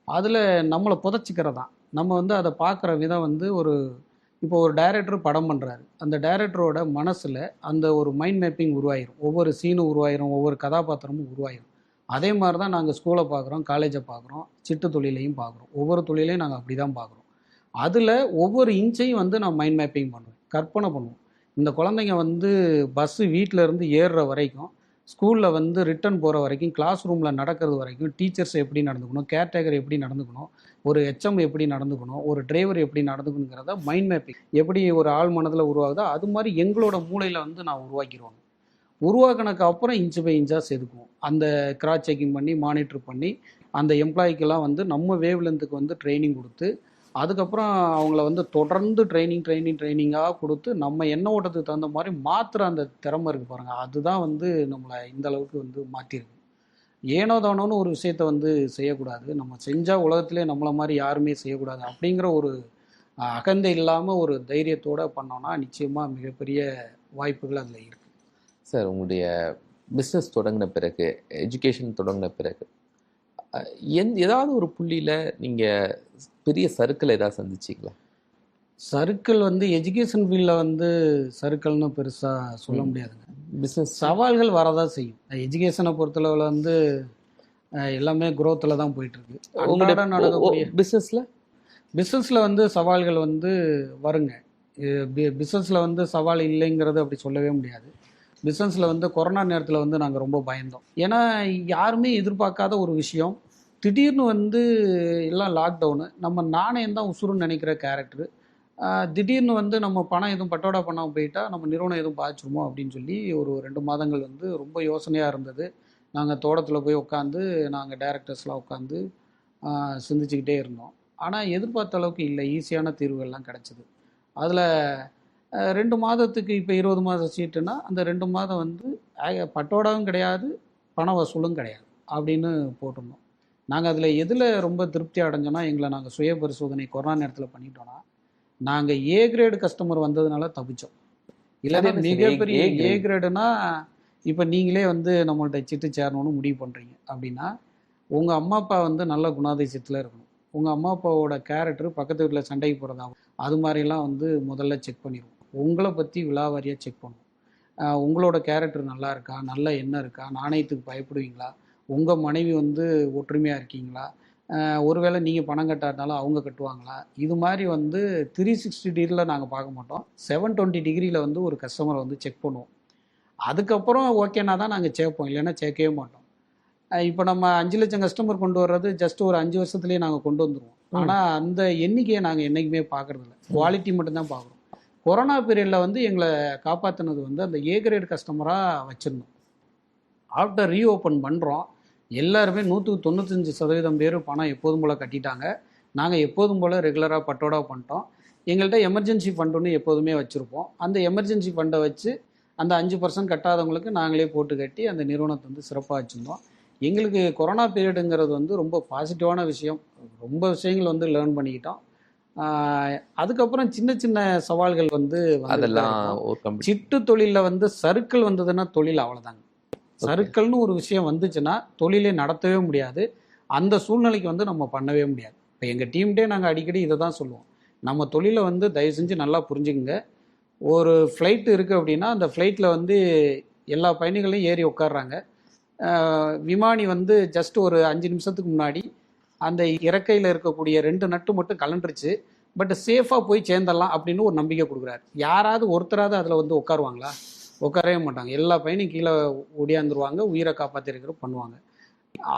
அதில் நம்மளை புதைச்சிக்கிறதான். நம்ம வந்து அதை பார்க்குற விதம் வந்து இப்போ ஒரு டைரக்டர் படம் பண்ணுறாரு, அந்த டைரக்டரோட மனசில் அந்த ஒரு மைண்ட் மேப்பிங் உருவாயிரும், ஒவ்வொரு சீனும் உருவாயிரும், ஒவ்வொரு கதாபாத்திரமும் உருவாயிரும். அதே மாதிரி தான் நாங்கள் ஸ்கூலை பார்க்குறோம், காலேஜை பார்க்குறோம், சிட்டு தொழிலையும் பார்க்குறோம். ஒவ்வொரு தொழிலையும் நாங்கள் அப்படி தான் பார்க்குறோம். அதில் ஒவ்வொரு இன்ச்சையும் வந்து நான் மைண்ட் மேப்பிங் பண்ணுவேன், கற்பனை பண்ணுவோம். இந்த குழந்தைங்க வந்து பஸ்ஸு வீட்டில் இருந்து ஏறுற வரைக்கும், ஸ்கூலில் வந்து ரிட்டர்ன் போகிற வரைக்கும், கிளாஸ் ரூமில் நடக்கிறது வரைக்கும் டீச்சர்ஸ் எப்படி நடந்துக்கணும், கேர்டேக்கர் எப்படி நடந்துக்கணும், ஒரு ஹெச்எம் எப்படி நடந்துக்கணும், ஒரு டிரைவர் எப்படி நடந்துக்கணுங்கிறத மைண்ட் மேப்பிங் எப்படி ஒரு ஆள் மனதில் உருவாகுதோ அது மாதிரி எங்களோட மூளையில் வந்து நான் உருவாக்கிடுவாங்க. உருவாக்கினக்கு அப்புறம் இன்ச்சு பை இன்ச்சாக செதுக்குவோம். அந்த கிராஸ் செக்கிங் பண்ணி மானிட்டர் பண்ணி அந்த எம்ப்ளாய்க்கெல்லாம் வந்து நம்ம வேவ் லென்த்துக்கு வந்து ட்ரைனிங் கொடுத்து, அதுக்கப்புறம் அவங்கள வந்து தொடர்ந்து ட்ரைனிங்காக கொடுத்து நம்ம எண்ண ஓட்டத்துக்கு தகுந்த மாதிரி மாற்றுற அந்த திறமை இருக்குது பாருங்கள், அதுதான் வந்து நம்மளை இந்த அளவுக்கு வந்து மாற்றிருக்கு. ஏனோ தானோன்னு ஒரு விஷயத்த வந்து செய்யக்கூடாது, நம்ம செஞ்சால் உலகத்திலே நம்மளை மாதிரி யாருமே செய்யக்கூடாது அப்படிங்கிற ஒரு அகந்தை இல்லாமல் ஒரு தைரியத்தோடு பண்ணோன்னா நிச்சயமாக மிகப்பெரிய வாய்ப்புகள் அதில் இருக்குது. சார், உங்களுடைய பிஸ்னஸ் தொடங்கின பிறகு, எஜுகேஷன் தொடங்கின பிறகு ஏதாவது ஒரு புள்ளியில் நீங்கள் பெரிய சர்க்கிள் ஏதாவது சந்திச்சிங்களா? சர்க்கிள் வந்து எஜுகேஷன் ஃபீல்டில் வந்து சர்க்கிள்னு பெருசாக சொல்ல முடியாதுங்க. பிஸ்னஸ் சவால்கள் வரதான் செய்யும். எஜுகேஷனை பொறுத்தளவில் வந்து எல்லாமே குரோத்தில் தான் போயிட்டுருக்கு. உங்களுடைய நடக்கக்கூடிய பிஸ்னஸில் வந்து சவால்கள் வந்து வருங்க. பிஸ்னஸில் வந்து சவால் இல்லைங்கிறது அப்படி சொல்லவே முடியாது. பிஸ்னஸில் வந்து கொரோனா நேரத்தில் வந்து நாங்கள் ரொம்ப பயந்தோம். ஏன்னா யாருமே எதிர்பார்க்காத ஒரு விஷயம், திடீர்னு வந்து எல்லாம் லாக்டவுனு, நம்ம நாணயம் தான் உசுருன்னு நினைக்கிற கேரக்டரு, திடீர்னு வந்து நம்ம பணம் எதுவும் பட்டோடா பண்ணாமல் போயிட்டா நம்ம நிறுவனம் எதுவும் பாதிச்சிருமோ அப்படின்னு சொல்லி ஒரு 2 மாதங்கள் வந்து ரொம்ப யோசனையாக இருந்தது. நாங்கள் தோட்டத்தில் போய் உட்காந்து நாங்கள் டைரக்டர்ஸ்லாம் உட்காந்து சிந்திச்சுக்கிட்டே இருந்தோம். ஆனால் எதிர்பார்த்த அளவுக்கு இல்லை, ஈஸியான தீர்வுகள்லாம் கிடச்சிது. அதில் 2 மாதத்துக்கு இப்போ 20 மாதம் சீட்டுனா அந்த 2 மாதம் வந்து பட்டோடாவும் கிடையாது, பண வசூலும் கிடையாது அப்படின்னு போட்டிருந்தோம். நாங்கள் அதில் எதில் ரொம்ப திருப்தி அடைஞ்சோன்னா, எங்களை நாங்கள் சுய பரிசோதனை கொரோனா நேரத்தில் பண்ணிட்டோன்னா, நாங்கள் ஏ கிரேடு கஸ்டமர் வந்ததுனால தப்பிச்சோம். இல்லைன்னா அது என்ன சார் மிகப்பெரிய ஏ ஏ கிரேட்? கிரேடுனா, இப்போ நீங்களே வந்து நம்மள்ட்ட சிட்டு சேரணும்னு முடிவு பண்ணுறீங்க அப்படின்னா, உங்கள் அம்மா அப்பா வந்து நல்ல குணாதிசயத்தில் இருக்கணும். உங்கள் அம்மா அப்பாவோட கேரக்டர் பக்கத்து வீட்டில் சண்டைக்கு போகிறதாகும், அது மாதிரிலாம் வந்து முதல்ல செக் பண்ணிடுவோம். உங்களை பற்றி விலாவாரியாக செக் பண்ணுவோம். உங்களோட கேரக்டர் நல்லா இருக்கா, நல்ல எண்ணம் இருக்கா, நாணயத்துக்கு பயப்படுவீங்களா, உங்கள் மனைவி வந்து ஒற்றுமையாக இருக்கீங்களா, ஒருவேளை நீங்கள் பணம் கட்டாட்டினாலும் அவங்க கட்டுவாங்களா, இது மாதிரி வந்து 360 டிகிரியில் நாங்கள் பார்க்க மாட்டோம். 720 டிகிரியில் வந்து ஒரு கஸ்டமரை வந்து செக் பண்ணுவோம். அதுக்கப்புறம் ஓகேனா தான் நாங்கள் சேர்ப்போம், இல்லைன்னா சேர்க்கவே மாட்டோம். இப்போ நம்ம 5 லட்சம் கஸ்டமர் கொண்டு வர்றது ஜஸ்ட் ஒரு 5 வருஷத்துலேயே நாங்கள் கொண்டு வந்துடுவோம். ஆனால் அந்த எண்ணிக்கையை நாங்கள் என்றைக்குமே பார்க்கறதில்ல, குவாலிட்டி மட்டும்தான் பார்க்குறோம். கொரோனா பீரியடில் வந்து எங்களை காப்பாற்றினது வந்து அந்த ஏ கிரேட் கஸ்டமராக வச்சுருந்தோம். ஆஃப்டர் ரீஓப்பன் பண்ணுறோம், எல்லாருமே 195% பேர் பணம் எப்போதும் போல் கட்டிட்டாங்க. நாங்கள் எப்போதும் போல் ரெகுலராக பட்டோடா பண்ணிட்டோம். எங்கள்கிட்ட எமர்ஜென்சி ஃபண்டுன்னு எப்போதுமே வச்சுருப்போம். அந்த எமர்ஜென்சி ஃபண்டை வச்சு அந்த 5% கட்டாதவங்களுக்கு நாங்களே போட்டு கட்டி அந்த நிறுவனத்தை வந்து சிறப்பாக வச்சுருந்தோம். எங்களுக்கு கொரோனா பீரியடுங்கிறது வந்து ரொம்ப பாசிட்டிவான விஷயம். ரொம்ப விஷயங்கள் வந்து லேர்ன் பண்ணிக்கிட்டோம். அதுக்கப்புறம் சின்ன சின்ன சவால்கள் வந்து வந்துட்டு தான் அதெல்லாம் இருக்கும். ஒரு கம்பெனி. சிட்டு தொழிலில் வந்து சறுக்கல் வந்ததுன்னா தொழில் அவ்வளோதாங்க. சறுக்கல்னு ஒரு விஷயம் வந்துச்சுன்னா தொழிலே நடத்தவே முடியாது. அந்த சூழ்நிலைக்கு வந்து நம்ம பண்ணவே முடியாது. இப்போ எங்கள் டீம்கிட்டே நாங்கள் அடிக்கடி இதை தான் சொல்லுவோம். நம்ம தொழிலை வந்து தயவு செஞ்சு நல்லா புரிஞ்சுக்குங்க. ஒரு ஃப்ளைட் இருக்குது அப்படின்னா அந்த ஃப்ளைட்டில் வந்து எல்லா பயணிகளையும் ஏறி உட்கார்றாங்க. விமானி வந்து ஜஸ்ட் ஒரு 5 நிமிஷத்துக்கு முன்னாடி அந்த இறக்கையில் இருக்கக்கூடிய 2 நட்டு மட்டும் கலண்டுருச்சு, பட் சேஃபாக போய் சேர்ந்துடலாம் அப்படின்னு ஒரு நம்பிக்கை கொடுக்குறாரு. யாராவது ஒருத்தராவது அதில் வந்து உட்காருவாங்களா? உட்காரவே மாட்டாங்க. எல்லா பயணியும் கீழே ஒடியாந்துருவாங்க, உயிரை காப்பாற்றிருக்கிற பண்ணுவாங்க.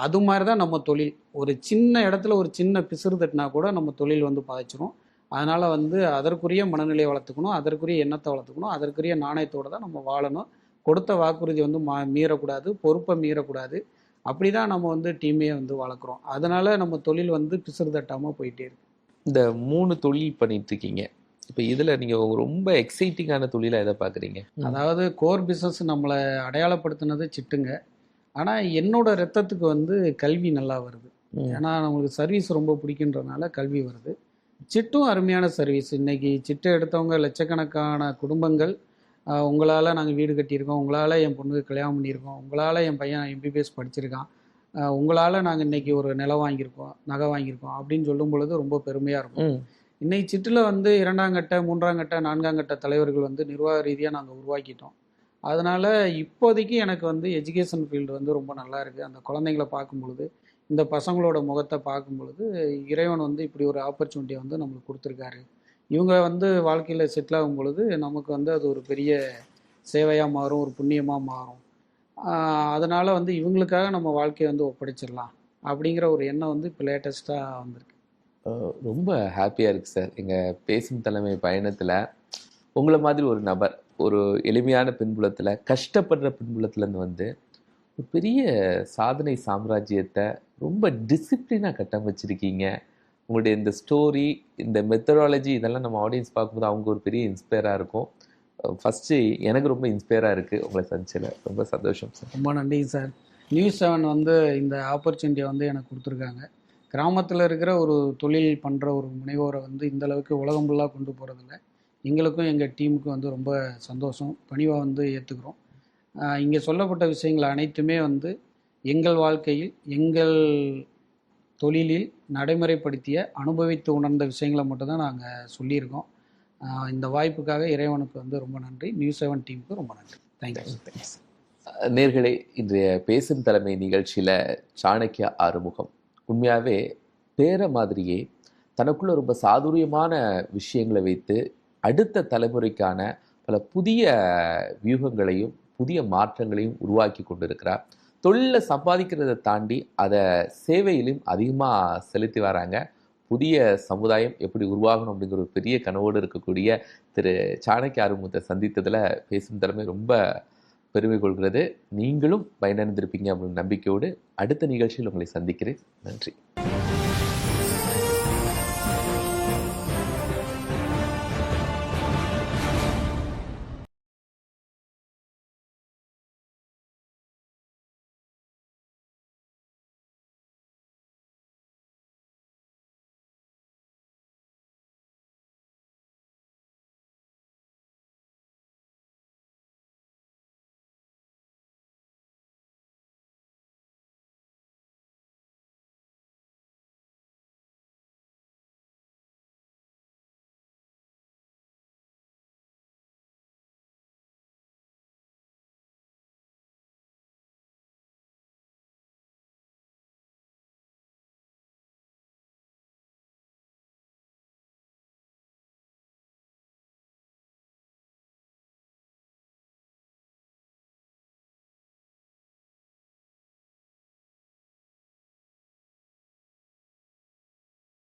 அது மாதிரி தான் நம்ம தொழில். ஒரு சின்ன இடத்துல ஒரு சின்ன பிசுறு தட்டினா கூட நம்ம தொழில் வந்து பாதிச்சிரும். அதனால் வந்து அதற்குரிய மனநிலையை வளர்த்துக்கணும், அதற்குரிய எண்ணத்தை வளர்த்துக்கணும், அதற்குரிய நாணயத்தோடு தான் நம்ம வாழணும். கொடுத்த வாக்குறுதி வந்து மீறக்கூடாது, பொறுப்பை மீறக்கூடாது. அப்படி தான் நம்ம வந்து டீமையே வந்து வளர்க்குறோம். அதனால் நம்ம தொழில் வந்து பிசுறு தட்டாமல் போயிட்டே இருக்கு. இந்த 3 தொழில் பண்ணிட்டு இருக்கீங்க. இப்போ இதில் நீங்கள் ரொம்ப எக்ஸைட்டிங்கான தொழிலாக எதை பார்க்குறீங்க? அதாவது கோர் பிஸ்னஸ் நம்மளை அடையாளப்படுத்தினது சிட்டுங்க. ஆனால் என்னோட ரத்தத்துக்கு வந்து கல்வி நல்லா வருது. ஏன்னா நம்மளுக்கு சர்வீஸ் ரொம்ப பிடிக்குன்றதுனால கல்வி வருது. சிட்டும் அருமையான சர்வீஸ். இன்றைக்கி சிட்டை எடுத்தவங்க லட்சக்கணக்கான குடும்பங்கள். உங்களால் நாங்கள் வீடு கட்டியிருக்கோம், உங்களால் என் பொண்ணுக்கு கல்யாணம் பண்ணியிருக்கோம், உங்களால் என் பையன் எம்பிபிஎஸ் படிச்சிருக்கான், உங்களால் நாங்கள் இன்றைக்கி ஒரு நிலம் வாங்கியிருக்கோம், நகை வாங்கியிருக்கோம் அப்படின்னு சொல்லும் பொழுது ரொம்ப பெருமையாக இருக்கும். இன்றைக்கி சிட்டில் வந்து 2ஆம் கட்ட 3ஆம் கட்ட 4ஆம் கட்ட தலைவர்கள் வந்து நிர்வாக ரீதியாக நாங்கள் உருவாக்கிட்டோம். அதனால் இப்போதைக்கு எனக்கு வந்து எஜுகேஷன் ஃபீல்டு வந்து ரொம்ப நல்லா இருக்குது. அந்த குழந்தைங்கள பார்க்கும் பொழுது, இந்த பசங்களோட முகத்தை பார்க்கும் பொழுது, இறைவன் வந்து இப்படி ஒரு ஆப்பர்ச்சுனிட்டியை வந்து நம்மளுக்கு கொடுத்துருக்காரு. இவங்க வந்து வாழ்க்கையில் செட்டில் ஆகும் பொழுது நமக்கு வந்து அது ஒரு பெரிய சேவையாக மாறும், ஒரு புண்ணியமாக மாறும். அதனால் வந்து இவங்களுக்காக நம்ம வாழ்க்கையை வந்து ஒப்படைச்சிடலாம் அப்படிங்கிற ஒரு எண்ணம் வந்து இப்போ லேட்டஸ்ட்டாக வந்திருக்கு. ரொம்ப ஹாப்பியாக இருக்குது சார். எங்கள் பேசும் தலைமை பயணத்தில் உங்களை மாதிரி ஒரு நபர் ஒரு எளிமையான பின்புலத்தில், கஷ்டப்படுற பின்புலத்துலேருந்து வந்து ஒரு பெரிய சாதனை சாம்ராஜ்யத்தை ரொம்ப டிசிப்ளினாக கட்டமைச்சிருக்கீங்க. உங்களுடைய இந்த ஸ்டோரி, இந்த மெத்தடாலஜி இதெல்லாம் நம்ம ஆடியன்ஸ் பார்க்கும்போது அவங்க ஒரு பெரிய இன்ஸ்பயராக இருக்கும். ஃபஸ்ட்டு எனக்கு ரொம்ப இன்ஸ்பயராக இருக்குது உங்களை சந்திச்சதில். ரொம்ப சந்தோஷம் சார். ரொம்ப நன்றிங்க சார். நியூஸ் 7 வந்து இந்த ஆப்பர்ச்சுனிட்டியை வந்து எனக்கு கொடுத்துருக்காங்க. கிராமத்தில் இருக்கிற ஒரு தொழில் பண்ணுற ஒரு முனைவோரை வந்து இந்தளவுக்கு உலகம் ஃபுல்லாக கொண்டு போகிறதில்ல. எங்களுக்கும் எங்கள் டீமுக்கும் வந்து ரொம்ப சந்தோஷம். பணிவாக வந்து ஏற்றுக்கிறோம். இங்கே சொல்லப்பட்ட விஷயங்கள் அனைத்துமே வந்து எங்கள் வாழ்க்கையில், எங்கள் தொழிலில் நடைமுறைப்படுத்திய, அனுபவித்து உணர்ந்த விஷயங்களை மட்டும்தான் நாங்கள் சொல்லியிருக்கோம். இந்த வாய்ப்புக்காக இறைவனுக்கு வந்து ரொம்ப நன்றி. நியூஸ் 7 டீமுக்கு ரொம்ப நன்றி. தேங்க்யூ. நேர்களே, இன்றைய பேசும் தலைமை நிகழ்ச்சியில் சாணக்கியா ஆறுமுகம் உண்மையாகவே பேர மாதிரியே தனக்குள்ள ரொம்ப சாதுரியமான விஷயங்களை வைத்து அடுத்த தலைமுறைக்கான பல புதிய வியூகங்களையும் புதிய மாற்றங்களையும் உருவாக்கி கொண்டிருக்கிறார். தொழிலில் சம்பாதிக்கிறதை தாண்டி அதை சேவையிலும் அதிகமாக செலுத்தி வராங்க. புதிய சமுதாயம் எப்படி உருவாகணும் அப்படிங்கிற ஒரு பெரிய கனவோடு இருக்கக்கூடிய திரு சாணக்கிய ஆறுமுகத்தை சந்தித்ததில் பேசும் திறமை ரொம்ப பெருமை கொள்கிறது. நீங்களும் பயனடைந்திருப்பீங்க அப்படின்னு நம்பிக்கையோடு அடுத்த நிகழ்ச்சியில் உங்களை சந்திக்கிறேன். நன்றி.